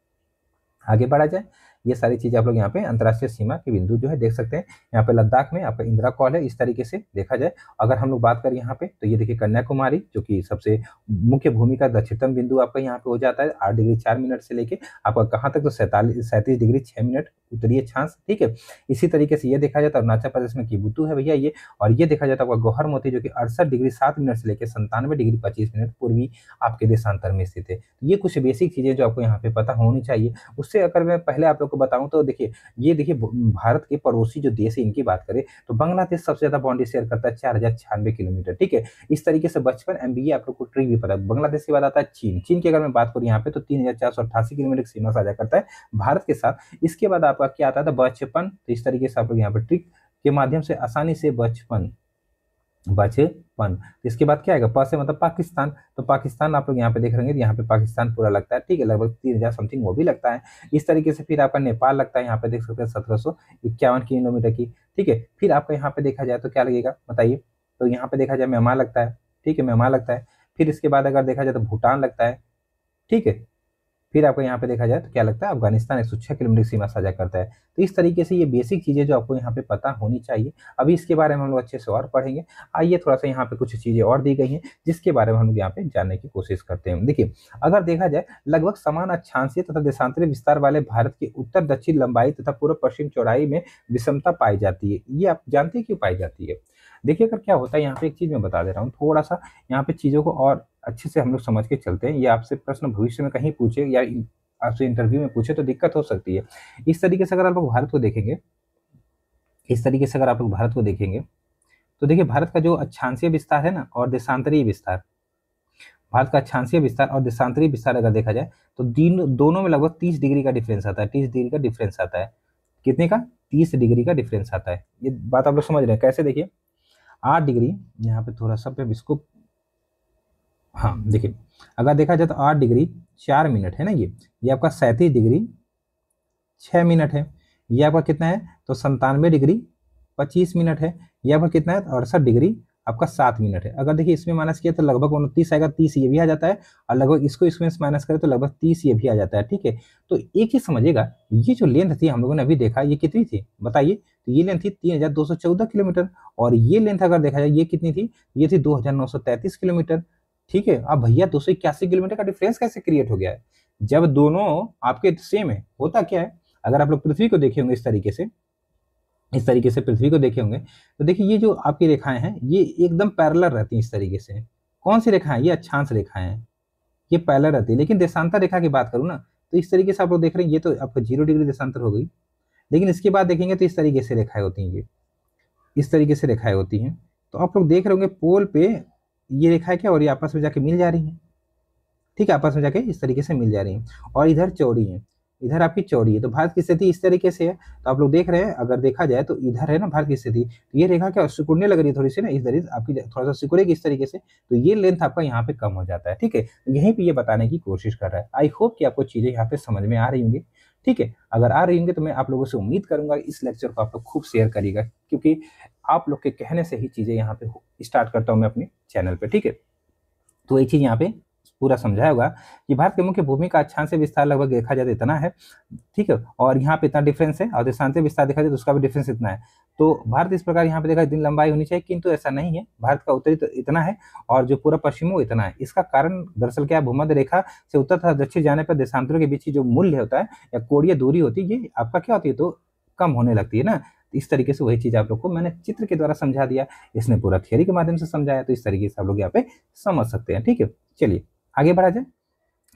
आगे बढ़ा जाए। ये सारी चीजें आप लोग यहाँ पे अंतर्राष्ट्रीय सीमा के बिंदु जो है देख सकते हैं। यहाँ पे लद्दाख में आपका इंदिरा कॉल है। इस तरीके से देखा जाए, अगर हम लोग बात करें यहाँ पे, तो ये देखिए कन्याकुमारी, जो कि सबसे मुख्य भूमि का दक्षिणतम बिंदु आपका यहाँ पे हो जाता है 8 डिग्री 4 मिनट से लेके आपका कहाँ तक, तो 37 डिग्री 6 मिनट उत्तरी अक्षांश। ठीक है, इसी तरीके से ये देखा जाए तो अरुणाचल प्रदेश में किबुतु है भैया ये, और ये देखा जाए तो आपका गौहर मोती, जो कि 68 डिग्री 7 मिनट से लेकर 97 डिग्री 25 मिनट पूर्वी आपके देशांतर में स्थित है। ये कुछ बेसिक चीजें जो आपको यहाँ पे पता होनी चाहिए। उससे अगर मैं पहले आप लोग को बताऊं, तो देखिए ये देखिए भारत के पड़ोसी जो देश है इनकी बात करें, तो बांग्लादेश सबसे ज्यादा बाउंड्री शेयर करता है 4096 किलोमीटर। ठीक है, इस तरीके से बचपन एमबीए आप लोग को ट्रिक भी पता है। बांग्लादेश के बाद आता है चीन। चीन की अगर मैं बात करूं यहाँ पे, तो 3488 किलोमीटर की सीमा साझा करता है भारत के साथ। इसके बाद आपका क्या आता था, बचपन। तो इस तरीके से आप लोग यहाँ पे ट्रिक के माध्यम से आसानी से बचपन, इसके बाद क्या आएगा, प से मतलब पाकिस्तान। तो पाकिस्तान आप लोग यहाँ पे देख रहे हैं, यहाँ पे पाकिस्तान पूरा लगता है। ठीक है, लगभग 3000 समथिंग वो भी लगता है। इस तरीके से फिर आपका नेपाल लगता है, यहाँ पे देख सकते हैं 1751 किलोमीटर की। ठीक है, फिर आपका यहाँ पे देखा जाए तो क्या लगेगा बताइए, तो यहाँ पे देखा जाए म्यांमार लगता है। ठीक है, म्यांमार लगता है। फिर इसके बाद अगर देखा जाए तो भूटान लगता है। ठीक है, फिर आपको यहाँ पे देखा जाए तो क्या लगता है, अफगानिस्तान 106 किलोमीटर की सीमा साझा करता है। तो इस तरीके से ये बेसिक चीज़ें जो आपको यहाँ पे पता होनी चाहिए। अभी इसके बारे में हम लोग अच्छे से और पढ़ेंगे। आइए थोड़ा सा यहाँ पे कुछ चीज़ें और दी गई हैं जिसके बारे में हम लोग यहाँ पे जानने की कोशिश करते हैं। देखिए, अगर देखा जाए लगभग समान अक्षांशीय तथा देशांतरी विस्तार वाले भारत की उत्तर दक्षिण लंबाई तथा पूर्व पश्चिम चौड़ाई में विषमता पाई जाती है। ये आप जानते हैं क्यों पाई जाती है? देखिए, अगर क्या होता है यहाँ पे एक चीज मैं बता दे रहा हूँ, थोड़ा सा यहाँ पे चीजों को और अच्छे से हम लोग समझ के चलते हैं। ये आपसे प्रश्न भविष्य में कहीं पूछे या आपसे इंटरव्यू में पूछे तो दिक्कत हो सकती है। इस तरीके से अगर आप लोग भारत को देखेंगे, इस तरीके से अगर आप लोग भारत को देखेंगे तो देखिए, भारत का जो अक्षांशीय विस्तार है ना और देशांतरीय विस्तार, भारत का अक्षांशीय विस्तार और देशांतरीय विस्तार अगर देखा जाए तो दोनों में लगभग 30 डिग्री का डिफरेंस आता है। 30 डिग्री का डिफरेंस आता है। कितने का? 30 डिग्री का डिफरेंस आता है। ये बात आप लोग समझ रहे हैं कैसे? देखिए, 8 डिग्री, यहाँ पे थोड़ा सा पे इसको, हाँ देखिए, अगर देखा जाए तो 8 डिग्री 4 मिनट है ना, ये आपका 37 डिग्री 6 मिनट है। ये आपका कितना है? तो 97 डिग्री 25 मिनट है। ये आपका कितना है? 68 डिग्री आपका 7 मिनट है। अगर देखिए इसमें माइनस किया तो लगभग 29 आएगा, 30 ये भी आ जाता है, और लगभग इसको इसमें माइनस करें तो लगभग 30 ये भी आ जाता है। ठीक है, तो एक चीज समझिएगा, ये जो लेंथ थी हम लोगों ने अभी देखा, ये कितनी थी बताइए? तो ये लेंथ थी 3214 किलोमीटर, और ये लेंथ अगर देखा जाए ये कितनी थी? ये थी 2933 किलोमीटर। ठीक है, अब भैया 281 किलोमीटर का डिफरेंस कैसे क्रिएट हो गया है जब दोनों आपके सेम है? होता क्या है, अगर आप लोग पृथ्वी को देखे होंगे इस तरीके से, इस तरीके से पृथ्वी को देखे होंगे तो देखिए, ये जो आपकी रेखाएं हैं ये एकदम पैरेलल रहती हैं इस तरीके से। कौन सी रेखाएं? ये अक्षांश रेखाएं हैं, ये पैरेलल रहती है। लेकिन देशांतर रेखा की बात करूँ ना, तो इस तरीके से आप लोग देख रहे हैं, ये तो आपका 0 डिग्री देशांतर हो गई। लेकिन इसके बाद देखेंगे तो इस तरीके से रेखाएं होती हैं, ये इस तरीके से रेखाएं होती हैं। तो आप लोग देख रहे होंगे पोल पे ये रेखाएं क्या, और ये आपस में जाके मिल जा रही हैं। ठीक है, आपस में जाके इस तरीके से मिल जा रही हैं, और इधर चौड़ी है, इधर आपकी चौड़ी है। तो भारत की स्थिति इस तरीके से है। तो आप लोग देख रहे हैं, अगर देखा जाए तो इधर है ना भारत की स्थिति, तो ये रेखा क्या सिकुड़ने लग रही है थोड़ी सी ना, इस तरीके आपकी थोड़ा सा सिकुड़ेगी इस तरीके से, तो ये लेंथ आपका यहाँ पे कम हो जाता है। ठीक है, तो यहीं पे ये बताने की कोशिश कर रहा है। आई होप कि आपको चीजें यहाँ पे समझ में आ रही होंगी। ठीक है, अगर आ रही होंगी तो मैं आप लोगों से उम्मीद करूंगा इस लेक्चर को आप लोग खूब शेयर करिएगा, क्योंकि आप लोग के कहने से ही चीजें यहाँ पे स्टार्ट करता हूँ मैं अपने चैनल पे। ठीक है, तो एक चीज यहाँ पे पूरा समझाया होगा कि भारत के मुख्य भूमि का अक्षांशीय विस्तार लगभग देखा जाए तो इतना है। ठीक है, और यहाँ पे इतना डिफरेंस है, और देशांतरीय विस्तार देखा जाए तो उसका भी डिफरेंस इतना है। तो भारत इस प्रकार यहाँ पे देखा दिन लंबाई होनी चाहिए, किंतु ऐसा नहीं है। भारत का उत्तरी तो इतना है और जो पूरा पश्चिम वो इतना है। इसका कारण दरअसल क्या है, भूमध्य रेखा से उत्तर तथा दक्षिण जाने पर देशांतरों के बीच की जो मूल्य होता है या कोणीय दूरी होती है, ये आपका क्या होती है, तो कम होने लगती है ना। इस तरीके से वही चीज आप लोग को मैंने चित्र के द्वारा समझा दिया, इसने पूरा थियरी के माध्यम से समझाया, तो इस तरीके से आप लोग यहाँ पे समझ सकते हैं। ठीक है, चलिए आगे बढ़ा जाए।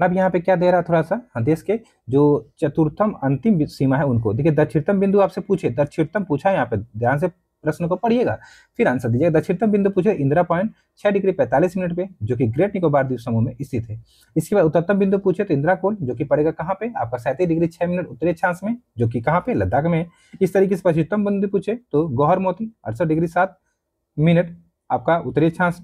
अब यहाँ पे क्या दे रहा है थोड़ा सा, देश के जो चतुर्थम अंतिम सीमा है उनको देखिए। दक्षिणतम बिंदु आपसे पूछे, दक्षिणतम पूछा है यहाँ पे, ध्यान से प्रश्न को पढ़िएगा फिर आंसर दीजिएगा। दक्षिणतम बिंदु पूछे इंदिरा पॉइंट 6 डिग्री 45 मिनट पे, जो कि ग्रेट निकोबार द्वीप समूह में स्थित है। इसके बाद उत्तरतम बिंदु पूछे तो इंदिरा कोल, जो कि पड़ेगा कहाँ पे, आपका 37 डिग्री 6 मिनट उत्तरी अक्षांश में, जो कि कहाँ पे, लद्दाख में। इस तरीके से पश्चिमतम बिंदु पूछे तो गौहर मोती 68 डिग्री 7 मिनट आपका उत्तरी अक्षांश,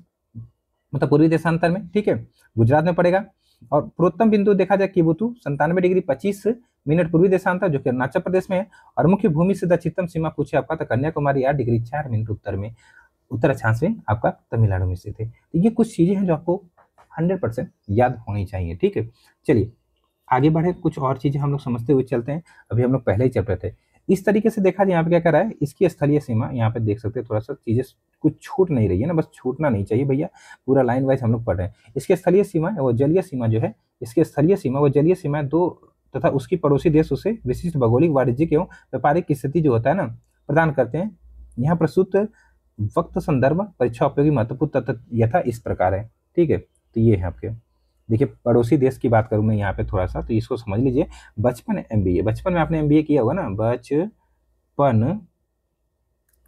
मतलब पूर्वी देशांतर में। ठीक है, गुजरात में पड़ेगा। और पूर्वोत्तम बिंदु देखा जाए किबुतु 97 डिग्री 25 मिनट पूर्वी देशांतर, जो कि अरुणाचल प्रदेश में है। और मुख्य भूमि से दक्षिणतम सीमा पूछे आपका तो कन्याकुमारी 8 डिग्री 4 मिनट उत्तर में, उत्तर अक्षांश में आपका तमिलनाडु में स्थित है। तो ये कुछ चीजें हैं जो आपको 100% याद होनी चाहिए। ठीक है, चलिए आगे बढ़े, कुछ और चीजें हम लोग समझते हुए चलते हैं। अभी हम लोग पहले ही चैप्टर थे। इस तरीके से देखा जाए यहाँ पे क्या कर रहा है, इसकी स्थलीय सीमा यहाँ पे देख सकते हैं, थोड़ा सा चीजें कुछ छूट नहीं रही है ना, बस छूटना नहीं चाहिए भैया, पूरा लाइन वाइज हम लोग पढ़ रहे हैं। इसकी स्थलीय सीमा वो जलीय सीमा जो है, इसकी स्थलीय सीमा वो जलीय सीमा दो तथा उसकी पड़ोसी देश उसे विशिष्ट भौगोलिक वाणिज्यिक एवं व्यापारिक स्थिति जो होता है ना प्रदान करते हैं। यहाँ प्रस्तुत वक्त संदर्भ परीक्षा उपयोगी महत्वपूर्ण तथ्य यथा इस प्रकार है। ठीक है, तो ये है आपके, देखिए पड़ोसी देश की बात करूं मैं यहाँ पे थोड़ा सा, तो इसको समझ लीजिए। बचपन एमबीए, बचपन में आपने एमबीए किया होगा ना, बचपन,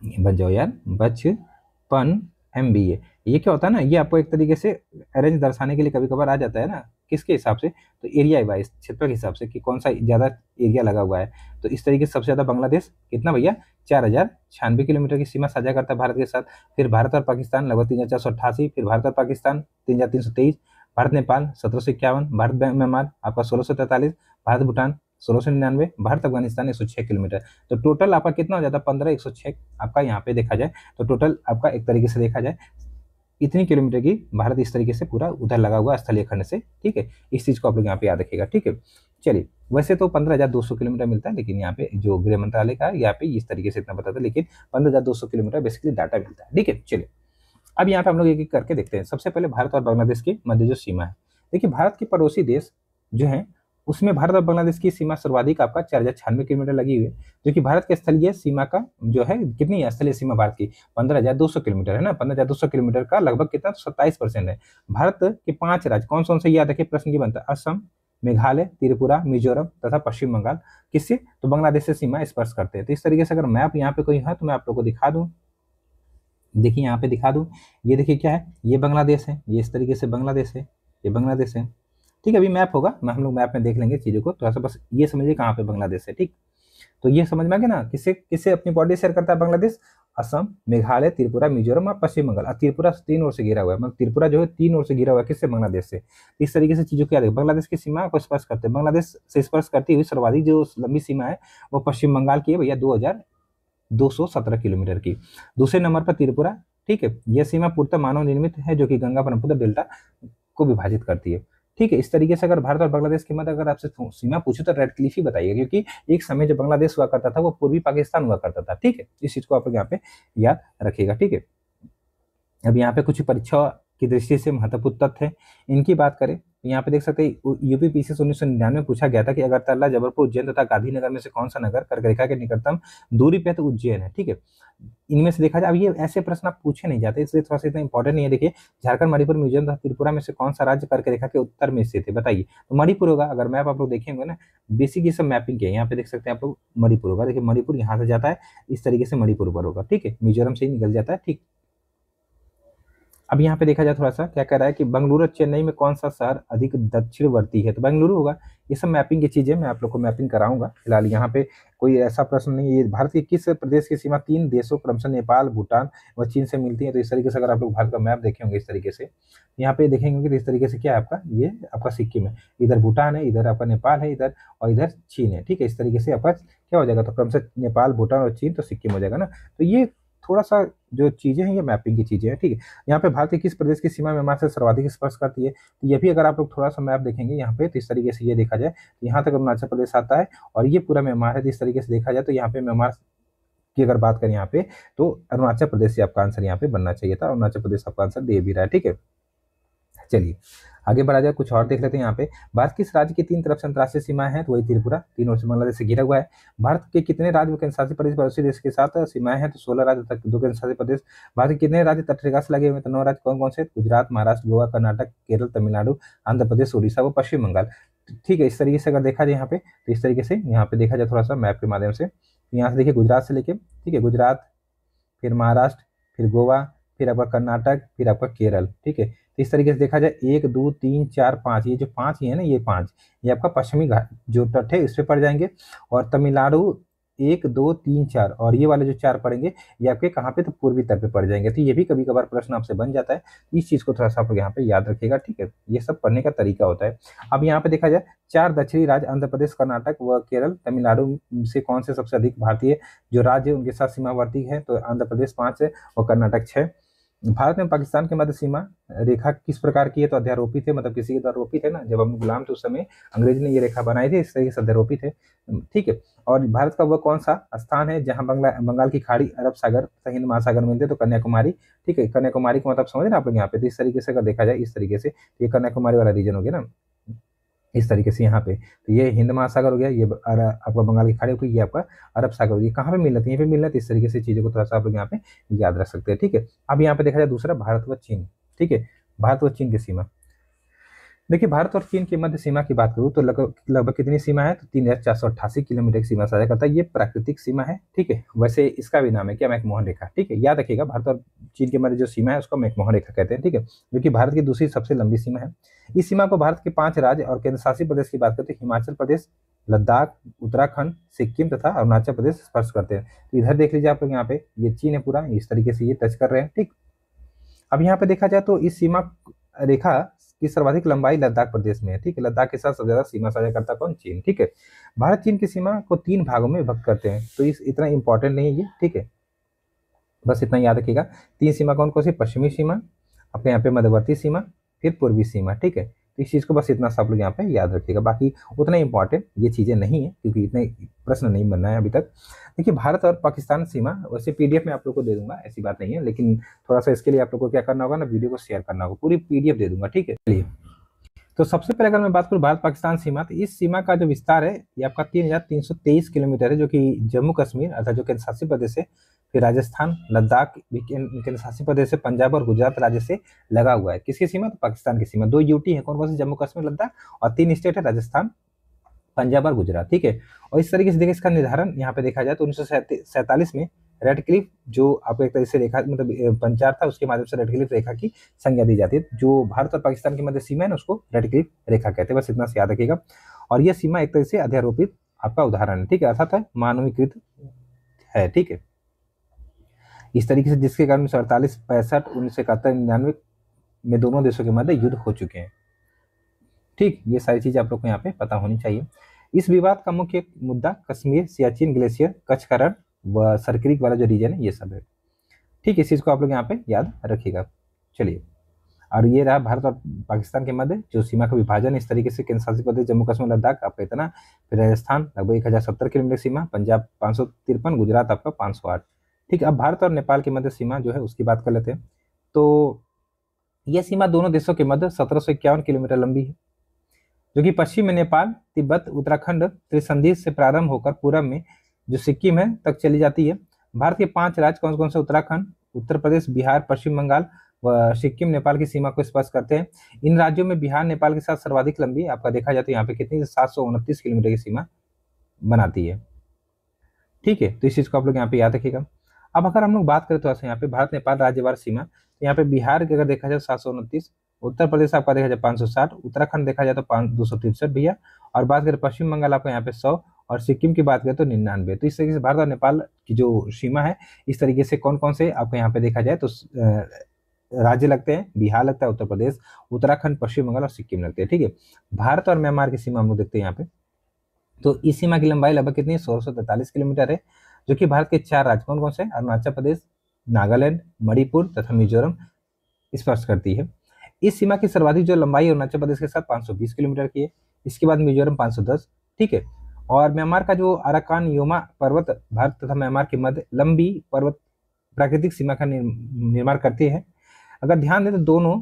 बच जाओ यार, बचपन एमबीए, ये क्या होता है ना, ये आपको एक तरीके से अरेंज दर्शाने के लिए कभी कभार आ जाता है ना, किसके हिसाब से, तो एरिया वाइज, क्षेत्र के हिसाब से कि कौन सा ज्यादा एरिया लगा हुआ है। तो इस तरीके से सबसे ज्यादा बांग्लादेश कितना भैया, 4096 किलोमीटर की सीमा साझा करता है भारत के साथ। फिर भारत और पाकिस्तान लगभग 3488, फिर भारत और पाकिस्तान 3323, भारत नेपाल 1751, भारत म्यांमार आपका 1643, भारत भूटान 1699, भारत अफगानिस्तान 106 किलोमीटर। तो टोटल आपका कितना हो जाता है, 15106 आपका यहाँ पे देखा जाए तो टोटल आपका एक तरीके से देखा जाए इतनी किलोमीटर की भारत इस तरीके से पूरा उधर लगा हुआ स्थलीय खंड से, ठीक है। इस चीज को आप लोग यहाँ पे याद रखिएगा, ठीक है। चलिए, वैसे तो 15,200 किलोमीटर मिलता है, लेकिन यहाँ पे जो गृह मंत्रालय का यहाँ पे इस तरीके से इतना बताता है, लेकिन 15,200 किलोमीटर बेसिकली डाटा मिलता है, ठीक है। चलिए, अब यहाँ पे हम लोग एक एक करके देखते हैं। सबसे पहले भारत और बांग्लादेश के मध्य जो सीमा है, देखिए भारत के पड़ोसी देश जो है उसमें भारत और बांग्लादेश की सीमा सर्वाधिक आपका 4,096 किलोमीटर लगी हुई है, जो कि भारत के स्थलीय सीमा का जो है कितनी है, स्थलीय सीमा भारत की 15,200 किलोमीटर है ना। 15,200 किलोमीटर का लगभग कितना, 27% है। भारत के 5 राज्य कौन कौन से याद रखिए, प्रश्न की बनता है, असम, मेघालय, त्रिपुरा, मिजोरम तथा पश्चिम बंगाल किससे, तो बांग्लादेश से सीमा स्पर्श करते हैं। तो इस तरीके से अगर मैप यहाँ पे कोई है तो मैं आप लोग को दिखा दूं, देखिए यहाँ पे दिखा दूं, ये देखिए क्या है, ये बांग्लादेश है, ये इस तरीके से बांग्लादेश है, ये बांग्लादेश है, ठीक है। अभी मैप होगा, मैं हम लोग मैप में देख लेंगे चीज़ों को, थोड़ा सा बस ये समझिए कहाँ पे बांग्लादेश है, ठीक। तो ये समझ में आ गया ना, किससे किससे अपनी बॉर्डर शेयर करता है बांग्लादेश, असम, मेघालय, त्रिपुरा, मिजोरम और पश्चिम बंगाल। और त्रिपुरा 3 ओर से घिरा हुआ है, मतलब त्रिपुरा जो है 3 ओर से घिरा हुआ है, किससे, बांग्लादेश से। इस तरीके से चीजों को याद रखें, बांग्लादेश की सीमा को स्पर्श करते हैं। बांग्लादेश से स्पर्श करती हुई सर्वाधिक जो लंबी सीमा है वो पश्चिम बंगाल की है भैया, 2,217 किलोमीटर की। दूसरे नंबर पर त्रिपुरा, ठीक है। यह सीमा पूर्णतः मानव निर्मित है, जो कि गंगा ब्रह्मपुत्र डेल्टा को विभाजित करती है, ठीक है। इस तरीके से अगर भारत और बांग्लादेश के मध्य अगर आपसे सीमा पूछे तो रेड क्लिफ ही बताइए, क्योंकि एक समय जो बांग्लादेश हुआ करता था वो पूर्वी पाकिस्तान हुआ करता था, ठीक है। इस चीज को आप लोग यहाँ पे याद रखिएगा, ठीक है। अब यहाँ पे कुछ परीक्षा की दृष्टि से महत्वपूर्ण तथ्य है, इनकी बात करें तो यहाँ पे देख सकते हैं यूपीपीसी 1999 में पूछा गया था कि अगरतला, जबलपुर, उज्जैन तथा गांधीनगर में से कौन सा नगर कर्क रेखा के निकटतम दूरी पे, तो उज्जैन है, ठीक है। इनमें से देखा जाए, अब ये ऐसे प्रश्न आप पूछे नहीं जाते, इसलिए थोड़ा सा इतना इंपॉर्टेंट नहीं है। देखिए, झारखंड, मणिपुर, मिजोरम तथा त्रिपुरा में से कौन सा राज्य कर्क रेखा के उत्तर में स्थित है, बताइए। तो मणिपुर होगा। अगर मैप आप लोग देखेंगे ना, बेसिक ये सब मैपिंग के यहाँ पे देख सकते हैं आप लोग, मणिपुर होगा। देखिए मणिपुर यहाँ से जाता है, इस तरीके से मणिपुर पर होगा, ठीक है। मिजोरम से ही निकल जाता है, ठीक। अब यहाँ पे देखा जाए थोड़ा सा क्या कह रहा है कि बेंगलुरु और चेन्नई में कौन सा शहर अधिक दक्षिणवर्ती है, तो बेंगलुरु होगा। ये सब मैपिंग की चीजें मैं आप लोग को मैपिंग कराऊंगा। फिलहाल यहाँ पे कोई ऐसा प्रश्न नहीं है। ये भारत के किस प्रदेश की सीमा 3 देशों क्रमशः नेपाल, भूटान व चीन से मिलती है। तो इस तरीके से अगर आप लोग भारत का मैप देखे होंगे इस तरीके से, यहाँ पे देखेंगे कि इस तरीके से क्या है आपका, ये आपका सिक्किम है, इधर भूटान है, इधर आपका नेपाल है, इधर और इधर चीन है, ठीक है। इस तरीके से आपका क्या हो जाएगा, तो क्रमशः नेपाल, भूटान और चीन, तो सिक्किम हो जाएगा ना। तो ये थोड़ा सा जो चीजें हैं ये मैपिंग की चीजें हैं, ठीक है। यहाँ पे भारत के किस प्रदेश की सीमा म्यांमार से सर्वाधिक स्पर्श करती है, तो ये भी अगर आप लोग थोड़ा सा मैप देखेंगे यहाँ पे, तो इस तरीके से ये देखा जाए तो यहाँ तक अरुणाचल प्रदेश आता है और ये पूरा म्यांमार है। तो इस तरीके से देखा जाए तो यहाँ पे म्यांमार की अगर बात करें यहाँ पे, तो अरुणाचल प्रदेश से आपका आंसर यहाँ पे बनना चाहिए था। अरुणाचल प्रदेश आपका आंसर दे भी रहा है, ठीक है। चलिए आगे बढ़ा जाए, कुछ और देख लेते हैं। यहाँ पे भारत किस राज्य की 3 तरफ से अंतर्राष्ट्रीय सीमाएं हैं, तो वही त्रिपुरा, 3 ओर से बांग्लादेश से घिरा हुआ है। भारत के कितने राज्य व केंद्रशासित प्रदेश पड़ोसी देश के साथ सीमाएं हैं, तो 16 राज्य तक, 2 केंद्रशासित प्रदेश। भारत के कितने राज्य तटरेखा से लगे हुए हैं, तो 9 राज्य। कौन कौन से, गुजरात, महाराष्ट्र, गोवा, कर्नाटक, केरल, तमिलनाडु, आंध्र प्रदेश, उड़ीसा व पश्चिम बंगाल, ठीक है। इस तरीके से अगर देखा जाए यहाँ पे, तो इस तरीके से यहाँ पे देखा जाए थोड़ा सा मैप के माध्यम से, यहाँ से देखिए गुजरात से लेके, ठीक है, गुजरात, फिर महाराष्ट्र, फिर गोवा, फिर आपका कर्नाटक, फिर आपका केरल, ठीक है। तो इस तरीके से देखा जाए 1 2 3 4 5, ये जो 5 ही है ना, ये 5 ये आपका पश्चिमी घाट जो तट है इस पे पड़ जाएंगे। और तमिलनाडु 1 2 3 4, और ये वाले जो 4 पड़ेंगे ये आपके कहाँ पे, तो पूर्वी तट पे पड़ जाएंगे। तो ये भी कभी कभार प्रश्न आपसे बन जाता है, इस चीज को थोड़ा सा आप लोग यहाँ पे याद रखिएगा, ठीक है। ये सब पढ़ने का तरीका होता है। अब यहाँ पे देखा जाए 4 दक्षिणी राज्य आंध्र प्रदेश, कर्नाटक व केरल, तमिलनाडु से कौन से सबसे अधिक भारतीय जो राज्य उनके साथ सीमावर्ती है, तो आंध्र प्रदेश 5 है और कर्नाटक 6। भारत में पाकिस्तान के मध्य सीमा रेखा किस प्रकार की है, तो अध्यारोपित है, मतलब किसी के द्वारा रोपित है ना, जब हम गुलाम थे उस समय अंग्रेज ने ये रेखा बनाई थी, इस तरीके से अध्यारोपित है, ठीक है। और भारत का वह कौन सा स्थान है जहां बंगाल की खाड़ी, अरब सागर तथा हिंद महासागर मिलते हैं, तो कन्याकुमारी, ठीक है। कन्याकुमारी का मतलब समझ ना आप लोग यहाँ पे, तो इस तरीके से अगर देखा जाए इस तरीके से, ये कन्याकुमारी वाला रीजन हो गया ना, इस तरीके से यहाँ पे। तो ये हिंद महासागर हो गया, ये आपका बंगाल की खाड़ी हो गई, ये आपका अरब सागर हो गया। कहाँ पे मिल रही है, यहाँ पे मिल रहा है। इस तरीके से चीजों को थोड़ा सा आप लोग यहाँ पे याद रख सकते हैं, ठीक है। अब यहाँ पे देखा जाए दूसरा, भारत व चीन, ठीक है। भारत व चीन की सीमा, देखिए भारत और चीन की मध्य सीमा की बात करूँ तो लगभग कितनी सीमा है, तो 3,488 किलोमीटर की सीमा साझा करता है। ये प्राकृतिक सीमा है, ठीक है। वैसे इसका भी नाम है क्या, मैकमोहन रेखा, ठीक है। याद रखिएगा, भारत और चीन के मध्य जो सीमा है उसको मैकमोहन रेखा कहते हैं, ठीक है, जो कि भारत की दूसरी सबसे लंबी सीमा है। इस सीमा को भारत के 5 राज्य और केंद्र शासित प्रदेश की बात करते हैं, हिमाचल प्रदेश, लद्दाख, उत्तराखंड, सिक्किम तथा अरुणाचल प्रदेश स्पर्श करते हैं। तो इधर देख लीजिए आप लोग, यहाँ पे ये चीन है पूरा, इस तरीके से ये टच कर रहे हैं, ठीक। अब यहाँ पे देखा जाए तो इस सीमा रेखा की सर्वाधिक लंबाई लद्दाख प्रदेश में है, ठीक है। लद्दाख के साथ सबसे ज्यादा सीमा साझा करता कौन, चीन, ठीक है। भारत चीन की सीमा को 3 भागों में विभक्त करते हैं, तो इस इतना इंपॉर्टेंट नहीं है ये, ठीक है, बस इतना याद रखिएगा। 3 सीमा कौन कौन सी, पश्चिमी सीमा, आपके यहाँ पे मध्यवर्ती सीमा, फिर पूर्वी सीमा, ठीक है। तो इस चीज़ को बस इतना सा आप लोग यहाँ पे याद रखिएगा, बाकी उतना इंपॉर्टेंट ये चीज़ें नहीं है क्योंकि इतने प्रश्न नहीं बनना है अभी तक। देखिए भारत और पाकिस्तान सीमा वैसे पीडीएफ में आप लोग को दे दूंगा, ऐसी बात नहीं है, लेकिन थोड़ा सा इसके लिए आप लोग को क्या करना होगा ना, वीडियो को शेयर करना होगा, पूरी पीडीएफ दे दूंगा, ठीक है। चलिए, तो सबसे पहले अगर मैं बात करूँ भारत पाकिस्तान सीमा, तो इस सीमा का जो विस्तार है ये आपका 3323 किलोमीटर है, जो कि जम्मू कश्मीर अर्थात जो केंद्र शासित प्रदेश है, फिर राजस्थान, लद्दाख भी केंद्र शासित प्रदेश है, पंजाब और गुजरात राज्य से लगा हुआ है। किसकी सीमा? तो पाकिस्तान की सीमा। 2 यूटी है, कौन कौन से? जम्मू कश्मीर, लद्दाख, और 3 स्टेट है, राजस्थान, पंजाब और गुजरात, ठीक है। और इस तरीके से देखिए इसका निर्धारण यहाँ पे देखा जाए तो 1947 में रेडक्लिफ, जो आपको एक तरह से रेखा मतलब पंचायत था, उसके माध्यम से रेडक्लिफ रेखा की संज्ञा दी जाती है। जो भारत और पाकिस्तान के मध्य सीमा है ना, उसको रेडक्लिफ रेखा कहते हैं, बस इतना से याद रखिएगा। और यह सीमा एक तरह से अध्यारोपित आपका उदाहरण है, ठीक है, अर्थात है मानवीकृत है, ठीक है। इस तरीके से जिसके कारण 1948, 65, 1971, 99 में दोनों देशों के मध्य युद्ध हो चुके हैं, ठीक। ये सारी चीजें आप लोग को यहाँ पे पता होनी चाहिए। इस विवाद का मुख्य मुद्दा कश्मीर, सियाचिन ग्लेशियर, कच्छ का रण व सरक्रीक वाला जो रीजन है, ये सब है, ठीक है। इस चीज को आप लोग यहाँ पे याद रखिएगा। चलिए, और ये रहा भारत और पाकिस्तान के मध्य जो सीमा का विभाजन, इस तरीके से केंद्र शासित प्रदेश जम्मू कश्मीर लद्दाख आपका इतना, फिर राजस्थान लगभग 1070 किलोमीटर सीमा, पंजाब 553, गुजरात आपका 508, ठीक। अब भारत और नेपाल के मध्य सीमा जो है उसकी बात कर लेते हैं। तो यह सीमा दोनों देशों के मध्य 1751 किलोमीटर लंबी है, जो कि पश्चिम में नेपाल, तिब्बत, उत्तराखंड त्रिसंधि से प्रारंभ होकर पूरब में जो सिक्किम है तक चली जाती है। भारत के 5 राज्य कौन कौन से? उत्तराखंड, उत्तर प्रदेश, बिहार, पश्चिम बंगाल व सिक्किम नेपाल की सीमा को स्पर्श करते हैं। इन राज्यों में बिहार नेपाल के साथ सर्वाधिक लंबी आपका देखा जाए तो यहाँ पे कितनी? 729 किलोमीटर की सीमा बनाती है, ठीक है। तो इस चीज को आप लोग यहाँ पे याद रखिएगा। अब अगर हम लोग बात करें तो यहाँ पे भारत नेपाल राज्यवार सीमा, तो यहाँ पे बिहार की अगर देखा जाए 729, उत्तर प्रदेश आपका देखा जाए 560, उत्तराखंड देखा जाए तो 263 भैया, और बात करें पश्चिम बंगाल आपका यहाँ पे 100, और सिक्किम की बात करें तो 99। तो इस तरीके से भारत और नेपाल की जो सीमा है, इस तरीके से कौन कौन से आपको यहाँ पे देखा जाए तो राज्य लगते हैं, बिहार लगता है, उत्तर प्रदेश, उत्तराखंड, पश्चिम बंगाल और सिक्किम लगते हैं, ठीक है। भारत और म्यांमार की सीमा हम लोग देखते हैं यहाँ पे, तो इस सीमा की लंबाई लगभग कितनी है? 1643 किलोमीटर है, जो कि भारत के 4 राज्य कौन कौन से? अरुणाचल प्रदेश, नागालैंड, मणिपुर तथा मिजोरम स्पर्श करती है। इस सीमा की सर्वाधिक जो लंबाई अरुणाचल प्रदेश के साथ 520 किलोमीटर की है, इसके बाद मिजोरम 510, ठीक है। और म्यांमार का जो अराकान योमा पर्वत भारत तथा म्यांमार के मध्य लंबी पर्वत प्राकृतिक सीमा का निर्माण करती है। अगर ध्यान दें तो दोनों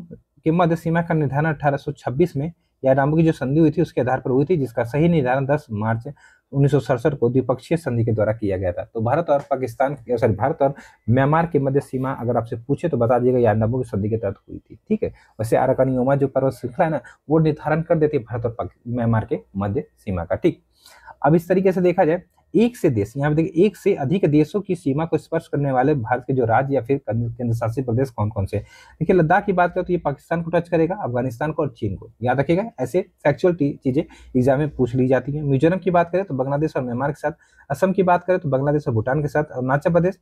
के मध्य सीमा का निर्धारण 1826 में यानाबू की जो संधि हुई थी उसके आधार पर हुई थी, जिसका सही निर्धारण 10 मार्च 1967 को द्विपक्षीय संधि के द्वारा किया गया था। तो भारत और पाकिस्तान सॉरी भारत और म्यांमार के मध्य सीमा अगर आपसे पूछे तो बता दिएगा यानाबू की संधि के तहत हुई थी, ठीक है। वैसे अराकान योमा जो पर्वत श्रृंखला है ना, वो निर्धारण कर देती है भारत और म्यांमार के मध्य सीमा का, ठीक। अब इस तरीके से देखा जाए, एक से देश, यहाँ पे देखिए एक से अधिक देशों की सीमा को स्पर्श करने वाले भारत के जो राज्य या फिर केंद्र शासित प्रदेश कौन कौन से? देखिए लद्दाख की बात करें तो ये पाकिस्तान को टच करेगा, अफगानिस्तान को और चीन को, याद रखिएगा। ऐसे फैक्चुअल चीजें एग्जाम में पूछ ली जाती है। मिजोरम की बात करें तो बांग्लादेश और म्यांमार के साथ, असम की बात करें तो बांग्लादेश और भूटान के साथ, अरुणाचल प्रदेश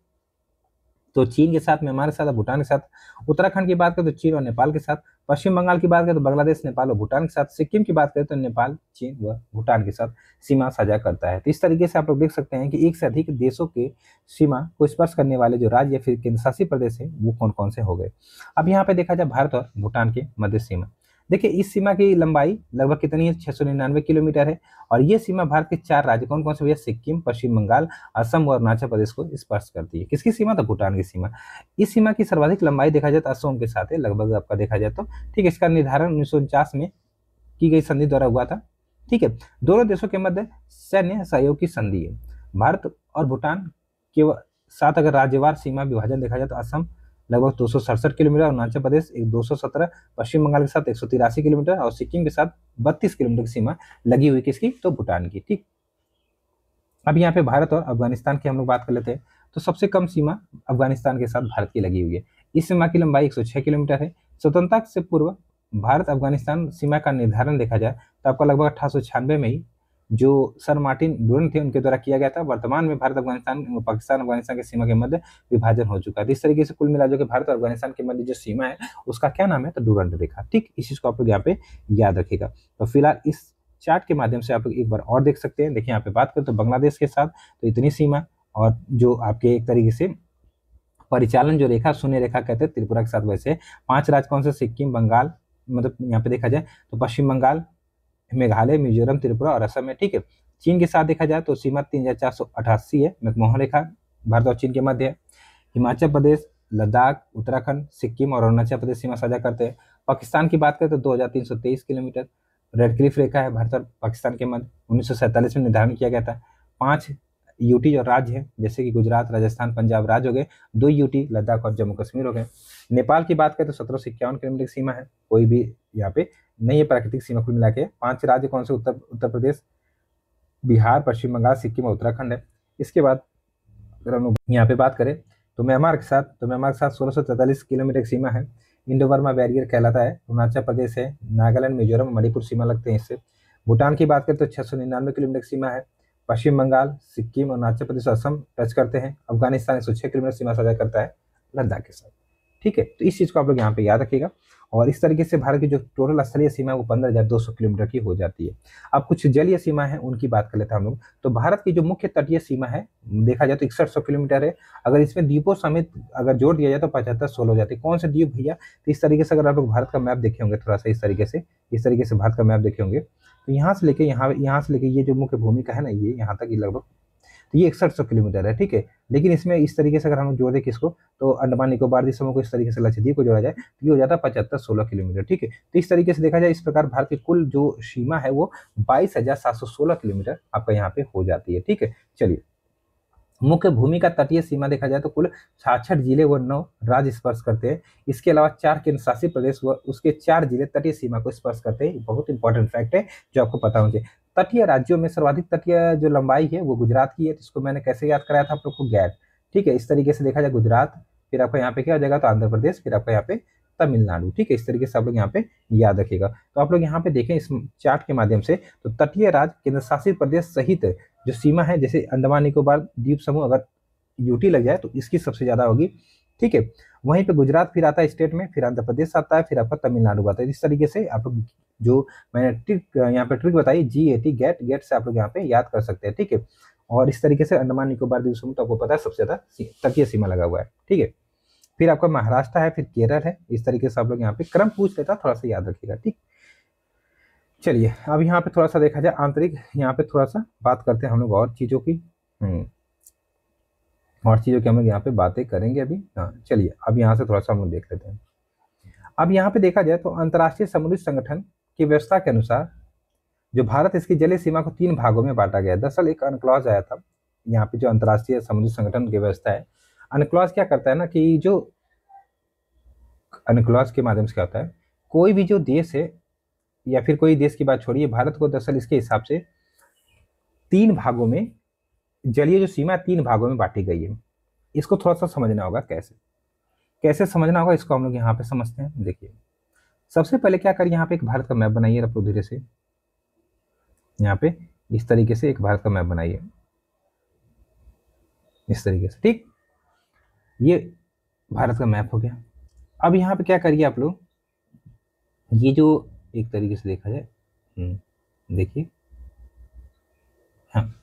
तो चीन के साथ, म्यांमार के साथ और भूटान के साथ, उत्तराखंड की बात करें तो चीन और नेपाल के साथ, पश्चिम बंगाल की बात करें तो बांग्लादेश, नेपाल और भूटान के साथ, सिक्किम की बात करें तो नेपाल, चीन व भूटान के साथ सीमा साझा करता है। तो इस तरीके से आप लोग देख सकते हैं कि एक से अधिक देशों के सीमा को स्पर्श करने वाले जो राज्य या फिर केंद्र शासित प्रदेश है वो कौन कौन से हो गए। अब यहाँ पे देखा जाए भारत और भूटान के मध्य सीमा, देखिए इस सीमा की लंबाई लगभग कितनी है? 699 किलोमीटर है, और ये सीमा भारत के 4 राज्य कौन कौन से भैया? सिक्किम, पश्चिम बंगाल, असम और अरुणाचल प्रदेश को स्पर्श करती है। किसकी सीमा? तो भूटान की सीमा। इस सीमा की सर्वाधिक लंबाई देखा जाए तो असम के साथ है, लगभग आपका देखा जाए तो, ठीक है। इसका निर्धारण 1949 में की गई संधि द्वारा हुआ था, ठीक है। दोनों देशों के मध्य सैन्य सहयोग की संधि है। भारत और भूटान के साथ अगर राज्यवार सीमा विभाजन देखा जाए तो असम लगभग 267 किलोमीटर, अरुणाचल प्रदेश 217, पश्चिम बंगाल के साथ 183 किलोमीटर और सिक्किम के साथ 32 किलोमीटर की सीमा लगी हुई किसकी? तो भूटान की, ठीक। अब यहाँ पे भारत और अफगानिस्तान की हम लोग बात कर लेते हैं। तो सबसे कम सीमा अफगानिस्तान के साथ भारत की लगी हुई है। इस सीमा की लंबाई 106 किलोमीटर है। स्वतंत्रता से पूर्व भारत अफगानिस्तान सीमा का निर्धारण देखा जाए तो आपका लगभग 1896 में ही जो सर मार्टिन डुरन थे उनके द्वारा किया गया था। वर्तमान में भारत अफगानिस्तान पाकिस्तान अफगानिस्तान की सीमा के मध्य विभाजन हो चुका है। तो इस तरीके से कुल मिला जो कि भारत और अफगानिस्तान के मध्य जो सीमा है उसका क्या नाम है? तो डुरन रेखा, ठीक। इस चीज को आप लोग यहाँ पे याद रखेगा। तो फिलहाल इस चार्ट के माध्यम से आप लोग एक बार और देख सकते हैं। देखिए यहाँ पे बात करें तो बांग्लादेश के साथ तो इतनी सीमा, और जो आपके एक तरीके से परिचालन जो रेखा शून्य रेखा कहते हैं त्रिपुरा के साथ। वैसे 5 राज्य कौन से? सिक्किम, बंगाल, मतलब यहाँ पे देखा जाए तो पश्चिम बंगाल, मेघालय, मिजोरम, त्रिपुरा और असम है। ठीक है। चीन के साथ देखा जाए तो सीमा 3488 है, मैकमोहन रेखा भारत और चीन के मध्य है। हिमाचल प्रदेश, लद्दाख, उत्तराखंड, सिक्किम और अरुणाचल प्रदेश सीमा साझा करते हैं। पाकिस्तान की बात करें तो 2323 किलोमीटर रेड क्लिफ रेखा है भारत और पाकिस्तान के मध्य, 1947 में निर्धारण किया गया था। 5 यूटी जो राज्य है जैसे कि गुजरात, राजस्थान, पंजाब राज्य हो गए, 2 यूटी लद्दाख और जम्मू कश्मीर हो गए। नेपाल की बात करें तो 1751 किलोमीटर की सीमा है, कोई भी यहाँ पे नहीं है प्राकृतिक सीमा कुल मिला के। 5 राज्य कौन से? उत्तर प्रदेश, बिहार, पश्चिम बंगाल, सिक्किम और उत्तराखंड है। इसके बाद अगर हम लोग यहाँ पे बात करें तो म्यांमार के साथ 1643 किलोमीटर की सीमा है, इंडो बर्मा बैरियर कहलाता है। अरुणाचल प्रदेश है, नागालैंड, मिजोरम, मणिपुर सीमा लगते हैं इससे। भूटान की बात करें तो 699 किलोमीटर की सीमा है, पश्चिम बंगाल, सिक्किम, अरुणाचल प्रदेश, असम टच करते हैं। अफगानिस्तान 106 किलोमीटर सीमा साझा करता है लद्दाख के साथ। ठीक है, तो इस चीज़ को आप लोग यहाँ पे याद रखिएगा। और इस तरीके से भारत की जो टोटल स्थलीय सीमा है वो 15,200 किलोमीटर की हो जाती है। अब कुछ जलीय सीमा है उनकी बात कर लेते हैं हम लोग। तो भारत की जो मुख्य तटीय सीमा है देखा जाए तो 6100 किलोमीटर है। अगर इसमें द्वीपों समेत अगर जोड़ दिया जाए तो 75-16 हो जाती है। कौन से द्वीप भैया? तो इस तरीके से अगर आप लोग भारत का मैप देखे होंगे थोड़ा सा इस तरीके से भारत का मैप देखे होंगे तो यहाँ से लेके यहाँ से लेके ये जो मुख्य भूमिका है ना ये यहाँ तक लगभग तो ये 6100 किलोमीटर है। ठीक है, लेकिन इसमें इस तरीके से अगर हम जोड़े किसको तो अंडमान निकोबार द्वीप समूह को इस तरीके से लक्षद्वीप को जोड़ा जाए तो ये हो जाता है 75-16 किलोमीटर। ठीक है, तो इस तरीके से देखा जाए इस प्रकार भारत की कुल जो सीमा है वो 22,716 किलोमीटर आपका यहाँ पे हो जाती है। ठीक है, चलिए मुख्य भूमि का तटीय सीमा देखा जाए तो कुल 66 जिले व 9 राज्य स्पर्श करते हैं। इसके अलावा 4 केंद्र शासित प्रदेश व उसके 4 जिले तटीय सीमा को स्पर्श करते हैं। बहुत इंपॉर्टेंट फैक्ट है जो आपको पता होना चाहिए। तटीय राज्यों में सर्वाधिक तटीय जो लंबाई है वो गुजरात की है, जिसको मैंने कैसे याद कराया था आप लोग को? गैट। ठीक है, इस तरीके से देखा जाए गुजरात, फिर आपका यहाँ पे क्या हो जाएगा तो आंध्र प्रदेश, फिर आपका यहाँ पे तमिलनाडु। ठीक है, इस तरीके से आप लोग यहाँ पे याद रखिएगा। तो आप लोग यहाँ पे देखें इस चार्ट के माध्यम से तो तटीय राज्य, केंद्र शासित प्रदेश सहित जो सीमा है जैसे अंडमान निकोबार द्वीप समूह अगर यूटी लग जाए तो इसकी सबसे ज्यादा होगी। ठीक है, वहीं पे गुजरात फिर आता है स्टेट में, फिर आंध्र प्रदेश आता है, फिर आपका तमिलनाडु आता है। इस तरीके से आप लोग जो मैंने यहाँ पे ट्रिक बताई GAT गेट से आप लोग यहाँ पे याद कर सकते हैं। ठीक है, और इस तरीके से अंडमान निकोबार द्वीप समूह तो आपको पता है सबसे ज्यादा तटीय सीमा लगा हुआ है। ठीक है, फिर आपका महाराष्ट्र है, फिर केरल है। इस तरीके से आप लोग यहाँ पे क्रम पूछ लेता, थोड़ा सा याद रखिएगा। ठीक, चलिए अब यहाँ पे थोड़ा सा देखा जाए आंतरिक, यहाँ पे थोड़ा सा बात करते हैं हम लोग और चीजों की और चीजों की हम लोग यहाँ पे बातें करेंगे अभी। हाँ चलिए अब यहाँ से थोड़ा सा हम लोग देख लेते हैं। अब यहाँ पे देखा जाए तो अंतर्राष्ट्रीय समुद्री संगठन की व्यवस्था के अनुसार जो भारत इसकी जलीय सीमा को 3 भागों में बांटा गया है। दरअसल एक अनक्लॉज आया था यहाँ पे जो अंतर्राष्ट्रीय समुद्री संगठन की व्यवस्था है। अनक्लॉज क्या करता है ना कि जो अनक्लॉज के माध्यम से क्या होता है, कोई भी जो देश है या फिर कोई देश की बात छोड़िए, भारत को दरअसल इसके हिसाब से 3 भागों में जलीय जो सीमा 3 भागों में बांटी गई है। इसको थोड़ा सा समझना होगा, कैसे समझना होगा इसको हम लोग यहाँ पे समझते हैं। देखिए सबसे पहले क्या करिए, यहाँ पे एक भारत का मैप बनाइए आप लोग धीरे से, यहाँ पे इस तरीके से एक भारत का मैप बनाइए इस तरीके से। ठीक, ये भारत का मैप हो गया। अब यहाँ पे क्या करिए आप लोग, ये जो एक तरीके से देखा जाए देखिए, हाँ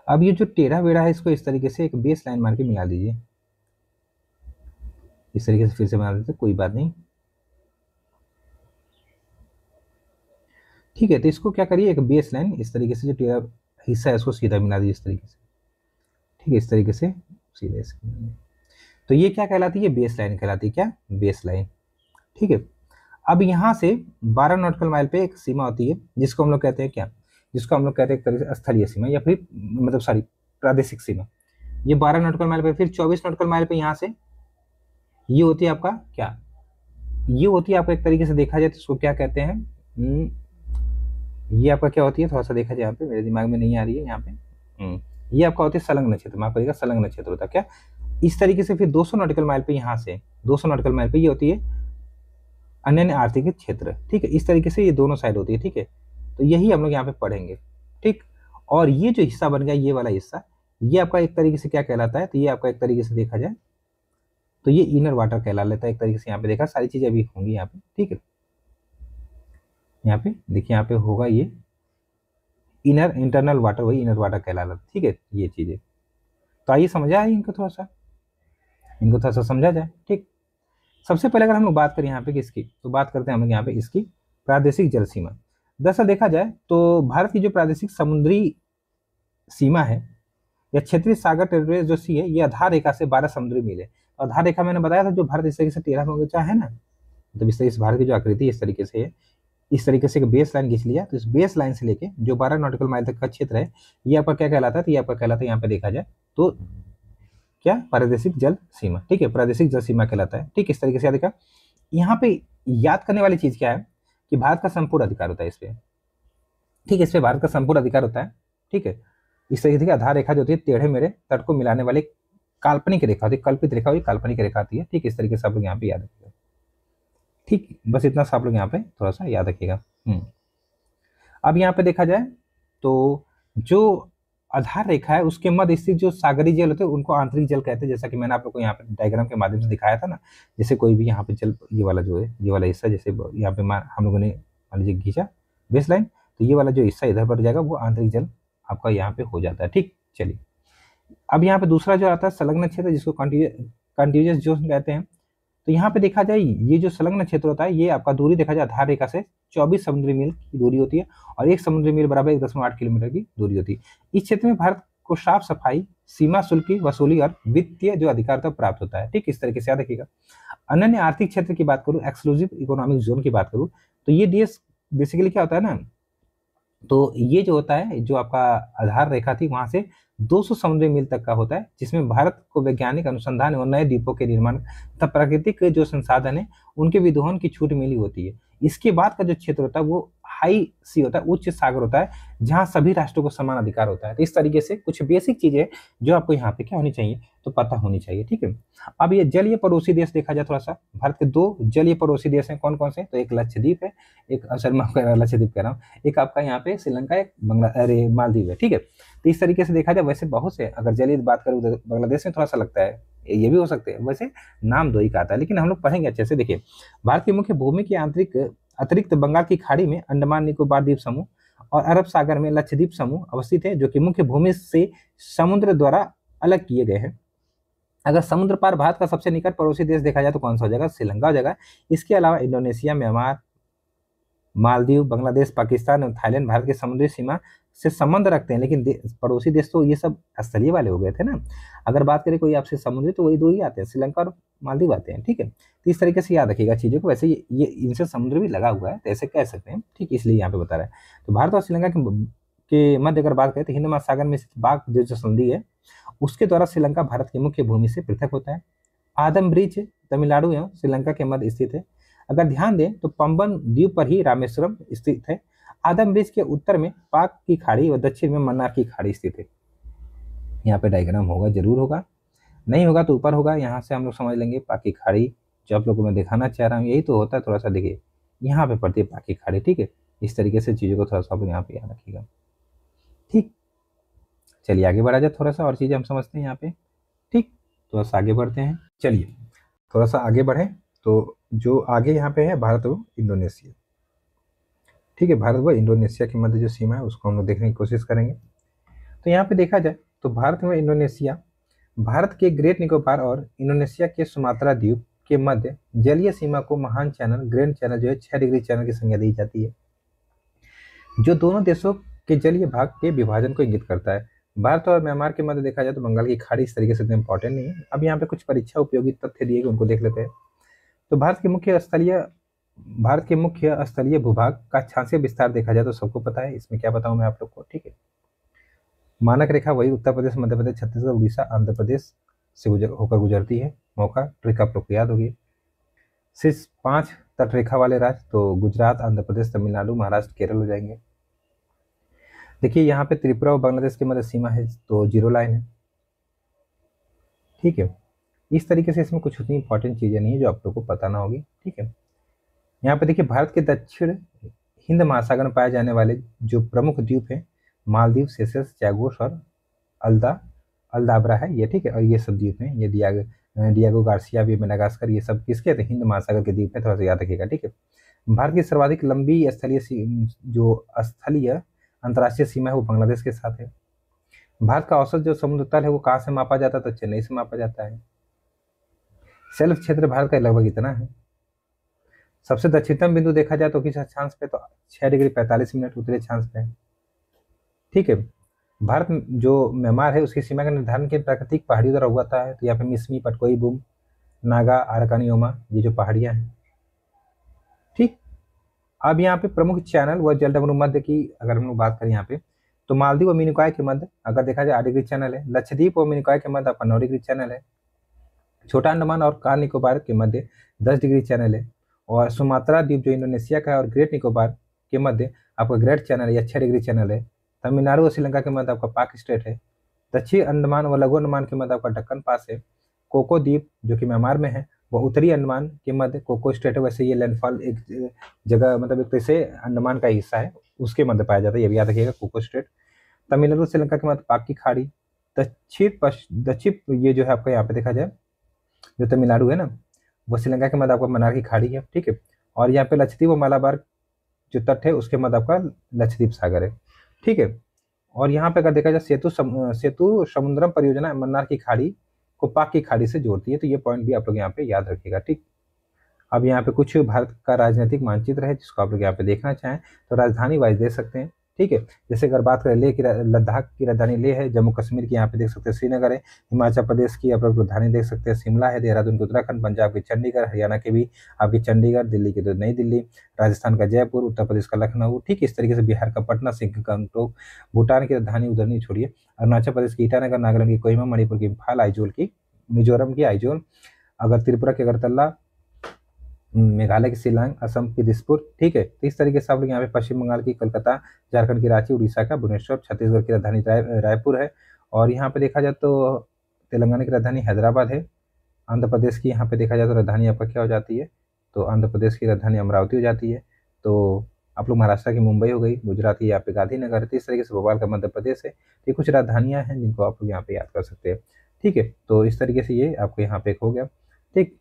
अब ये जो टेढ़ा बेड़ा है इसको इस तरीके से एक बेस लाइन मार के मिला दीजिए। इस तरीके से फिर से बना देते, कोई बात नहीं। ठीक है, तो इसको क्या करिए एक बेस लाइन इस तरीके से जो टेढ़ा हिस्सा है इसको सीधा मिला दीजिए इस तरीके से। ठीक है, इस तरीके से सीधे तो ये क्या कहलाती है? बेस लाइन कहलाती है। क्या? Base line. ठीक है, अब यहाँ से 12 नॉटिकल माइल पे एक सीमा होती है जिसको हम लोग कहते हैं क्या, जिसको हम लोग कहते हैं एक तरह से स्थलीय सीमा या फिर मतलब सॉरी प्रादेशिक सीमा। ये 12 नॉटिकल माइल पे, फिर 24 नॉटिकल माइल पे यहाँ से ये होती है आपका क्या, ये होती है आपका एक तरीके से देखा जाए तो इसको क्या कहते हैं, ये आपका क्या होती है, थोड़ा सा देखा जाए यहाँ पे, मेरे दिमाग में नहीं आ रही है यहाँ पे। ये आपका होती है संलग्न क्षेत्र, माफ करिएगा संलग्न क्षेत्र होता है क्या इस तरीके से। फिर 200 नॉटिकल माइल पे यहाँ से 200 नॉटिकल माइल पे ये होती है अन्य आर्थिक क्षेत्र। ठीक है, इस तरीके से ये दोनों साइड होती है। ठीक है, तो यही हम लोग यहाँ पे पढ़ेंगे। ठीक, और ये जो हिस्सा बन गया ये वाला हिस्सा, ये आपका एक तरीके से क्या कहलाता है, तो ये आपका एक तरीके से देखा जाए तो ये इनर वाटर कहला लेता है एक तरीके से। यहाँ पे देखा सारी चीजें अभी होंगी यहाँ पे। ठीक है, यहाँ पे देखिए यहाँ पे होगा ये इनर इंटरनल वाटर, वही इनर वाटर कहलाता है। ठीक है, ये चीजें तो आइए समझा है इनको थोड़ा सा। इनको थोड़ा सा समझा जाए। ठीक, सबसे पहले अगर हम लोग बात करें यहाँ पे किसकी, तो बात करते हैं हम लोग यहाँ पे इसकी प्रादेशिक जल सीमा। दरअसल देखा जाए तो भारत की जो प्रादेशिक समुद्री सीमा है या क्षेत्रीय सागर टेरिटोरियल जो सी है, ये आधार रेखा से 12 समुद्री मील है। आधार रेखा मैंने बताया था जो भारत इस तरीके से 13 में है ना, मतलब इस तरीके से भारत की जो आकृति इस तरीके से है, इस तरीके से एक बेस लाइन खींच लिया, तो इस बेस लाइन से लेके जो 12 नॉटिकल माइल तक का क्षेत्र है, ये आपका क्या कहलाता है, तो ये आपका कहलाता है यहाँ पे देखा जाए तो क्या, प्रादेशिक जल सीमा। ठीक है, प्रादेशिक जल सीमा कहलाता है। ठीक, इस तरीके से देखा। यहाँ पे याद करने वाली चीज क्या है कि भारत का संपूर्ण अधिकार होता है इस पे। ठीक है, इस पे भारत का संपूर्ण अधिकार होता है। ठीक है, इस तरीके से आधार रेखा जो होती है टेढ़े मेढ़े तट को मिलाने वाले काल्पनिक रेखा होती है, कल्पित रेखा हुई काल्पनिक रेखा आती है। ठीक, इस तरीके से आप लोग यहाँ पे याद रखिएगा। ठीक, बस इतना सा आप लोग यहाँ पे थोड़ा सा याद रखिएगा। अब यहाँ पे देखा जाए तो जो आधार रेखा है उसके मध्य स्थित जो सागरी जल होते हैं उनको आंतरिक जल कहते हैं, जैसा कि मैंने आप लोग को यहाँ पे डायग्राम के माध्यम से दिखाया था ना। जैसे कोई भी यहाँ पे जल, ये वाला जो है, ये वाला हिस्सा, जैसे यहाँ पे हम लोगों ने मान लीजिए खींचा बेस लाइन, तो ये वाला जो हिस्सा इधर बढ़ जाएगा वो आंतरिक जल आपका यहाँ पे हो जाता है। ठीक, चलिए अब यहाँ पे दूसरा जो आता है संलग्न क्षेत्र, जिसको कंटिन्यूअस जोन कहते हैं। तो यहाँ पे देखा जाए ये जो संलग्न क्षेत्र होता है, ये आपका दूरी देखा जाए आधार रेखा से 24 समुद्री मील की दूरी होती है, और 1 समुद्री मील बराबर 1.8 किलोमीटर की दूरी होती है। इस क्षेत्र में भारत को साफ सफाई, सीमा शुल्क की वसूली और वित्तीय जो अधिकार तक प्राप्त होता है। ठीक, इस तरीके से याद रखिएगा। अनन्य आर्थिक क्षेत्र की बात करूँ, एक्सक्लूसिव इकोनॉमिक जोन की बात करूँ, तो ये देश बेसिकली क्या होता है ना, तो ये जो होता है, जो आपका आधार रेखा थी वहां से 200 समुद्री मील तक का होता है, जिसमें भारत को वैज्ञानिक अनुसंधान और नए द्वीपों के निर्माण तथा प्राकृतिक जो संसाधन है उनके विदोहन की छूट मिली होती है। इसके बाद का जो क्षेत्र होता है वो हाई सी होता है, उच्च सागर होता है, जहां सभी राष्ट्रों को समान अधिकार होता है। तो इस तरीके से कुछ बेसिक चीजें जो आपको यहाँ पे क्या होनी चाहिए, तो पता होनी चाहिए। ठीक है, अब ये जलीय पड़ोसी देश देखा जाए थोड़ा सा, भारत के 2 जलीय पड़ोसी देश हैं, कौन कौन से, तो एक लक्षद्वीप है, एक लक्षद्वीप कह रहा हूँ, एक आपका यहाँ पे श्रीलंका, एक मालदीव है। ठीक है, तो इस तरीके से देखा जाए वैसे बहुत से, अगर जलीय बात करूँ तो बांग्लादेश में थोड़ा सा लगता है, ये भी हो सकते हैं, वैसे नाम 2 ही का आता है, लेकिन हम लोग पढ़ेंगे अच्छे से। देखिए, भारत की मुख्य भूमि के अतिरिक्त बंगाल की खाड़ी में अंडमान निकोबार द्वीप समूह और अरब सागर में लक्षद्वीप समूह अवस्थित है, जो कि मुख्य भूमि से समुद्र द्वारा अलग किए गए हैं। अगर समुद्र पार भारत का सबसे निकट पड़ोसी देश देखा जाए तो कौन सा हो जाएगा, श्रीलंका हो जाएगा। इसके अलावा इंडोनेशिया, म्यांमार, मालदीव, बांग्लादेश, पाकिस्तान और थाईलैंड भारत की समुद्री सीमा से संबंध रखते हैं, लेकिन पड़ोसी देश तो ये सब स्थलीय वाले हो गए थे ना। अगर बात करें कोई आपसे समुद्री, तो वही 2 ही आते हैं, श्रीलंका और मालदीव आते हैं। ठीक है, तो इस तरीके से याद रखिएगा चीजों को। वैसे ये इनसे समुद्र भी लगा हुआ है, तो ऐसे कह सकते हैं। ठीक, इसलिए यहाँ पे बता रहा है। तो भारत और श्रीलंका के मध्य अगर बात करें तो हिंद महासागर में बाघ जो संधि है उसके द्वारा श्रीलंका भारत की मुख्य भूमि से पृथक होता है। आदम ब्रिज तमिलनाडु एवं श्रीलंका के मध्य स्थित है। अगर ध्यान दें तो पंबन द्वीप पर ही रामेश्वरम स्थित है। आदम ब्रिज के उत्तर में पाक की खाड़ी और दक्षिण में मन्नार की खाड़ी स्थित है। यहाँ पे डायग्राम होगा, जरूर होगा, नहीं होगा तो ऊपर होगा, यहाँ से हम लोग समझ लेंगे। पाक की खाड़ी जो आप लोगों को मैं दिखाना चाह रहा हूँ यही तो होता है। थोड़ा सा देखिए, यहाँ पे पड़ती है पाक की खाड़ी। ठीक है, इस तरीके से चीजों को थोड़ा सा आप यहाँ पे याद रखिएगा। ठीक, चलिए आगे बढ़ा जाए, थोड़ा सा और चीजें हम समझते हैं यहाँ पे। ठीक, थोड़ा सा आगे बढ़ते हैं। चलिए थोड़ा सा आगे बढ़े, तो जो आगे यहाँ पे है भारत व इंडोनेशिया। ठीक है, भारत व इंडोनेशिया के मध्य जो सीमा है उसको हम लोग देखने की कोशिश करेंगे। तो यहाँ पे देखा जाए तो भारत व इंडोनेशिया, भारत के ग्रेट निकोबार और इंडोनेशिया के सुमात्रा द्वीप के मध्य जलीय सीमा को महान चैनल, ग्रैंड चैनल जो है 6 डिग्री चैनल की संज्ञा दी जाती है, जो दोनों देशों के जलीय भाग के विभाजन को इंगित करता है। भारत और म्यांमार के मध्य देखा जाए तो बंगाल की खाड़ी इस तरीके से इतना इंपॉर्टेंट नहीं है। अब यहाँ पे कुछ परीक्षा उपयोगी तथ्य दिए गए, उनको देख लेते हैं। तो भारत के मुख्य स्थलीय भूभाग का अक्षांशीय विस्तार देखा जाए तो सबको पता है, इसमें क्या बताऊं मैं आप लोग को। ठीक है, मानक रेखा वही उत्तर प्रदेश, मध्य प्रदेश, छत्तीसगढ़, उड़ीसा, आंध्र प्रदेश से होकर गुजरती है। मौका ट्रिक आप लोग को याद होगी। सिर्फ 5 तट रेखा वाले राज्य तो गुजरात, आंध्र प्रदेश, तमिलनाडु, महाराष्ट्र, केरल हो जाएंगे। देखिए यहाँ पे त्रिपुरा और बांग्लादेश के मध्य सीमा है तो 0 लाइन है। ठीक है, इस तरीके से इसमें कुछ उतनी इंपॉर्टेंट चीजें नहीं है जो आप लोग को पता ना होगी। ठीक है, यहाँ पे देखिए भारत के दक्षिण हिंद महासागर में पाए जाने वाले जो प्रमुख द्वीप हैं, मालदीव, सेशल्स, चैगोस और अल्दाब्रा है ये। ठीक है, और ये सब द्वीप हैं, ये डियागो गार्सिया भी, मेडागास्कर, ये सब किसके थे, हिंद महासागर के द्वीप है। थोड़ा सा याद रखिएगा। ठीक है, भारत की सर्वाधिक लंबी स्थलीय अंतर्राष्ट्रीय सीमा है वो बांग्लादेश के साथ है। भारत का औसत जो समुद्र तल है वो कहाँ से मापा जाता है, तो चेन्नई से मापा जाता है। शेल्फ क्षेत्र भारत का लगभग इतना है। सबसे दक्षिणतम बिंदु देखा जाए तो किस अक्षांश पे, तो 6 डिग्री 45 मिनट उत्तरी अक्षांश पे। ठीक है, भारत जो म्यांमार है उसकी सीमा का निर्धारण के प्राकृतिक पहाड़ियों द्वारा हुआ था। तो यहाँ पे मिसमी, पटकोई, बुम, नागा, आराकानियोमा, ये जो पहाड़ियां हैं। ठीक, अब यहाँ पे प्रमुख चैनल व जलडमरू मध्य की अगर हम लोग बात करें यहाँ पे, तो मालदीव और मिनिकॉय के मध्य अगर देखा जाए 8 डिग्री चैनल है। लक्षद्वीप और मिनिकॉय के मध्य आपका 9 डिग्री चैनल है। छोटा अंडमान और कार निकोबार के मध्य 10 डिग्री चैनल है। और सुमात्रा द्वीप जो इंडोनेशिया का है और ग्रेट निकोबार के मध्य आपका ग्रेट चैनल या 6 डिग्री चैनल है। तमिलनाडु और श्रीलंका के मध्य आपका पाक स्टेट है। दक्षिण अंडमान व लघु अंडमान के मध्य आपका दक्कन पास है। कोको द्वीप जो कि म्यांमार में है वह उत्तरी अंडमान के मध्य कोको स्टेट है। वैसे ये लैंडफॉल एक जगह मतलब एक तरह से अंडमान का हिस्सा है, उसके मध्य पाया जाता है, ये भी याद रखिएगा, कोको स्टेट। तमिलनाडु श्रीलंका के मध्य पाक की खाड़ी। दक्षिण ये जो है आपका यहाँ पे देखा जाए जो तमिलनाडु है ना, वो श्रीलंका के मध्य आपका मन्नार की खाड़ी है। ठीक है, और यहाँ पे लक्षद्वीप और मालाबार जो तट है उसके मध्य आपका लक्षद्वीप सागर है। ठीक है, और यहाँ पे अगर देखा जाए सेतु समुद्रम परियोजना मन्नार की खाड़ी को पाक की खाड़ी से जोड़ती है। तो ये पॉइंट भी आप लोग यहाँ पे याद रखिएगा। ठीक, अब यहाँ पे कुछ भारत का राजनीतिक मानचित्र है जिसको आप लोग यहाँ पे देखना चाहें तो राजधानी वाइज दे सकते हैं। ठीक है, जैसे अगर बात करें लेह की, लद्दाख की राजधानी लेह है। जम्मू कश्मीर की यहाँ पे देख सकते हैं श्रीनगर है। हिमाचल प्रदेश की आप लोग राजधानी देख सकते हैं शिमला है। देहरादून की उत्तराखंड, पंजाब की चंडीगढ़, हरियाणा के भी आपकी चंडीगढ़, दिल्ली की तो नई दिल्ली, राजस्थान का जयपुर, उत्तर प्रदेश का लखनऊ। ठीक, इस तरीके से बिहार का पटना, सिंह गंगटोक, भूटान की राजधानी उधर नहीं छोड़िए, अरुणाचल प्रदेश की ईटानगर, नागालैंड की कोहिमा, मणिपुर की इम्फाल, आइजोल की, मिजोरम की आइजोल, अगर त्रिपुरा की अगरतला, मेघालय की शिलांग, असम की दिसपुर। ठीक है, तो इस तरीके से आप लोग यहाँ पे पश्चिम बंगाल की कलकत्ता, झारखंड की रांची, उड़ीसा का भुवनेश्वर, छत्तीसगढ़ की राजधानी रायपुर है। और यहाँ पे देखा जाए तो तेलंगाना की राजधानी हैदराबाद है। आंध्र प्रदेश की यहाँ पे देखा जाए तो राजधानी आपका क्या हो जाती है, तो आंध्र प्रदेश की राजधानी अमरावती हो जाती है। तो आप लोग महाराष्ट्र की मुंबई हो गई, गुजरात की यहाँ पे गांधीनगर है। तो इस तरीके से भोपाल का मध्य प्रदेश है। तो ये कुछ राजधानियाँ हैं जिनको आप लोग यहाँ पे याद कर सकते हैं। ठीक है, तो इस तरीके से ये आपको यहाँ पे हो गया। ठीक,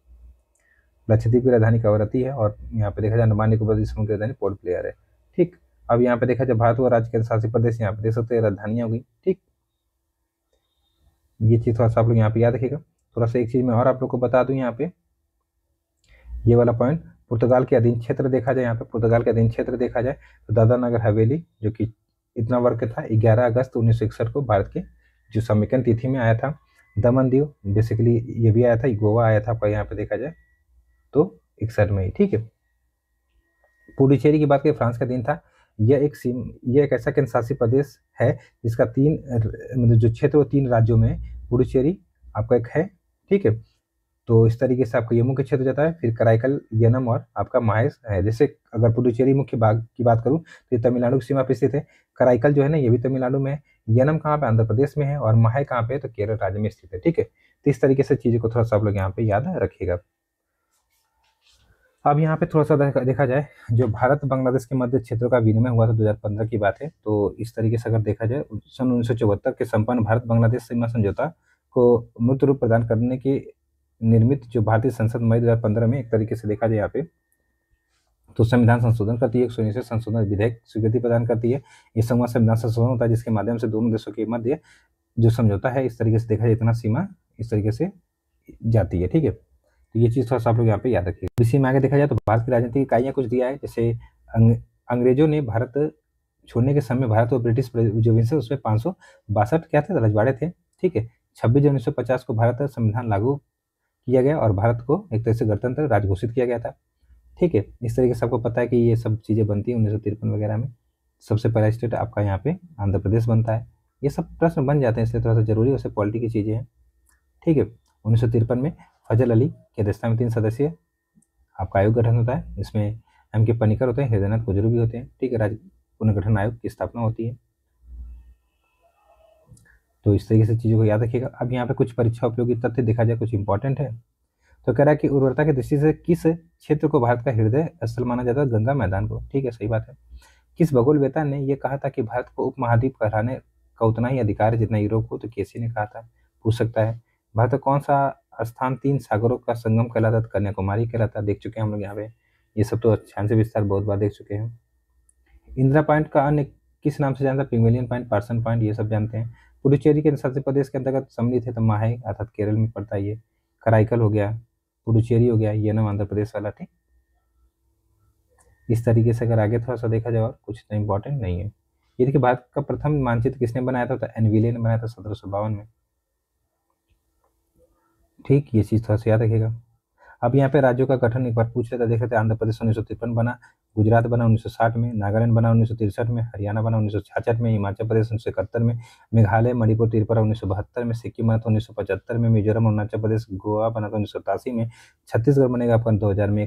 लक्षद्वीप की राजधानी कवरत्ती है और यहाँ पे देखा जाए अंडमान निकोबार द्वीप समूह की राजधानी पोर्ट ब्लेयर है। ठीक, अब यहाँ पे देखा जाए भारत व राज्य केंद्र शासित प्रदेश यहाँ पे देख सकते हैं राजधानियां होगी। ठीक, ये चीज थोड़ा सा आप लोग यहाँ पे याद रखिएगा। थोड़ा सा एक चीज मैं और आप लोग को बता दूं, यहाँ पे ये वाला पॉइंट, पुर्तगाल के अधीन क्षेत्र देखा जाए, यहाँ पे पुर्तगाल के अधीन क्षेत्र देखा जाए तो दादरा नगर हवेली जो कि इतना वर्ग था 11 अगस्त 1961 को भारत के जो समेकन तिथि में आया था। दमन दीव बेसिकली ये भी आया था, गोवा आया था आपका यहाँ पे देखा जाए तो 61 में ही। ठीक है, पुडुचेरी की बात करें फ्रांस का दिन था। यह एक ऐसा केंद्र शासित प्रदेश है जिसका मतलब जो क्षेत्र वो 3 राज्यों में पुडुचेरी आपका एक है। ठीक है, तो इस तरीके से आपका ये मुख्य क्षेत्र जाता है। फिर कराईकल, यनम और आपका माहेश है। जैसे अगर पुडुचेरी मुख्य भाग की बात करूं तो ये तमिलनाडु की सीमा पर स्थित है। कराईकल जो है ना ये भी तमिलनाडु में है। यनम कहाँ पे, आंध्र प्रदेश में है। और माहे कहाँ पे है, तो केरल राज्य में स्थित है। ठीक है, तो इस तरीके से चीज़ों को थोड़ा सा आप लोग यहाँ पे याद रखिएगा। अब यहाँ पे थोड़ा सा देखा जाए जो भारत बांग्लादेश के मध्य क्षेत्रों का विनिमय हुआ था 2015 की बात है। तो इस तरीके से अगर देखा जाए सन 1974 के संपन्न भारत बांग्लादेश सीमा समझौता को मूर्त रूप प्रदान करने की निर्मित जो भारतीय संसद मई 2015 में एक तरीके से देखा जाए यहाँ पे तो संविधान संशोधन करती है। 119 संशोधन विधेयक स्वीकृति प्रदान करती है। ये संविधान संशोधन होता है जिसके माध्यम से दोनों देशों के मध्य जो समझौता है इस तरीके से देखा जाए इतना सीमा इस तरीके से जाती है। ठीक है, तो ये चीज़ थोड़ा सा आप लोग यहाँ पे याद रखिए। इसी में आगे देखा जाए तो भारत की राजनीतिक इकाइयाँ कुछ दिया है। जैसे अंग्रेजों ने भारत छोड़ने के समय भारत और ब्रिटिश जो विंस उसमें 562 क्या थे रजवाड़े थे। ठीक है, 26 जनवरी 1950 को भारत संविधान लागू किया गया और भारत को एक तरह से गणतंत्र राज्य घोषित किया गया था। ठीक है, इस तरीके से आपको पता है कि ये सब चीज़ें बनती है 1953 वगैरह में। सबसे पहला स्टेट आपका यहाँ पे आंध्र प्रदेश बनता है। ये सब प्रश्न बन जाते हैं इसलिए थोड़ा सा जरूरी वैसे पॉलिटी की चीज़ें हैं। ठीक है, 1953 में फजल अली की अध्यक्षता में 3 सदस्यीय आपका आयोग गठन होता है। इसमें एम के पनिकर होते हैं, हृदयनाथ गुजरू भी होते हैं। ठीक है, राज्य पुनर्गठन आयोग की स्थापना होती है। तो इस तरीके से चीज़ों को याद रखिएगा। अब यहाँ पे कुछ परीक्षा उपयोगी तथ्य देखा जाए, कुछ इंपॉर्टेंट है। तो कह रहा है कि उर्वरता की दृष्टि से किस क्षेत्र को भारत का हृदय स्थल माना जाता है, गंगा मैदान को। ठीक है, सही बात है। किस भूगोलवेता ने यह कहा था कि भारत को उपमहाद्वीप कहलाने का उतना ही अधिकार है जितना यूरोप को, तो केसी ने कहा था, पूछ सकता है। भारत का कौन सा स्थान 3 सागरों का संगम कहलाता है, कन्याकुमारी कहलाता है। देख चुके हैं हम लोग यहाँ पे, ये सब तो ध्यान से विस्तार बहुत बार देख चुके हैं। इंदिरा पॉइंट का अन्य किस नाम से जानता है, पिंगवेलियन पॉइंट, पार्सन पॉइंट, ये सब जानते हैं। पुडुचेरी के शासित प्रदेश के अंतर्गत सम्मिलित है तो माहे अर्थात केरल में पड़ता है ये। कराईकल हो गया, पुडुचेरी हो गया, ये नाम आंध्र प्रदेश वाला, ठीक। इस तरीके से अगर आगे थोड़ा सा देखा जाए और कुछ तो इम्पोर्टेंट नहीं है। ये देखिए भारत का प्रथम मानचित्र किसने बनाया था, तो एनविले ने बनाया था 1752 में, ठीक। ये चीज़ थोड़ा सा याद रखिएगा। अब यहाँ पे राज्यों का गठन एक बार पूछ लेता, देख लेते हैं। आंध्र प्रदेश 1953 बना, गुजरात बना 1960 में, नागालैंड बना 1963 में, हरियाणा बना 1966 में, हिमाचल प्रदेश 1971 में, मेघालय मणिपुर त्रिपुरा 1972 में, सिक्किम बना था 1975 में, मिजोरम अरुणाचल प्रदेश गोवा बना था 1987 में, छत्तीसगढ़ बनेगा अपन 2000 में।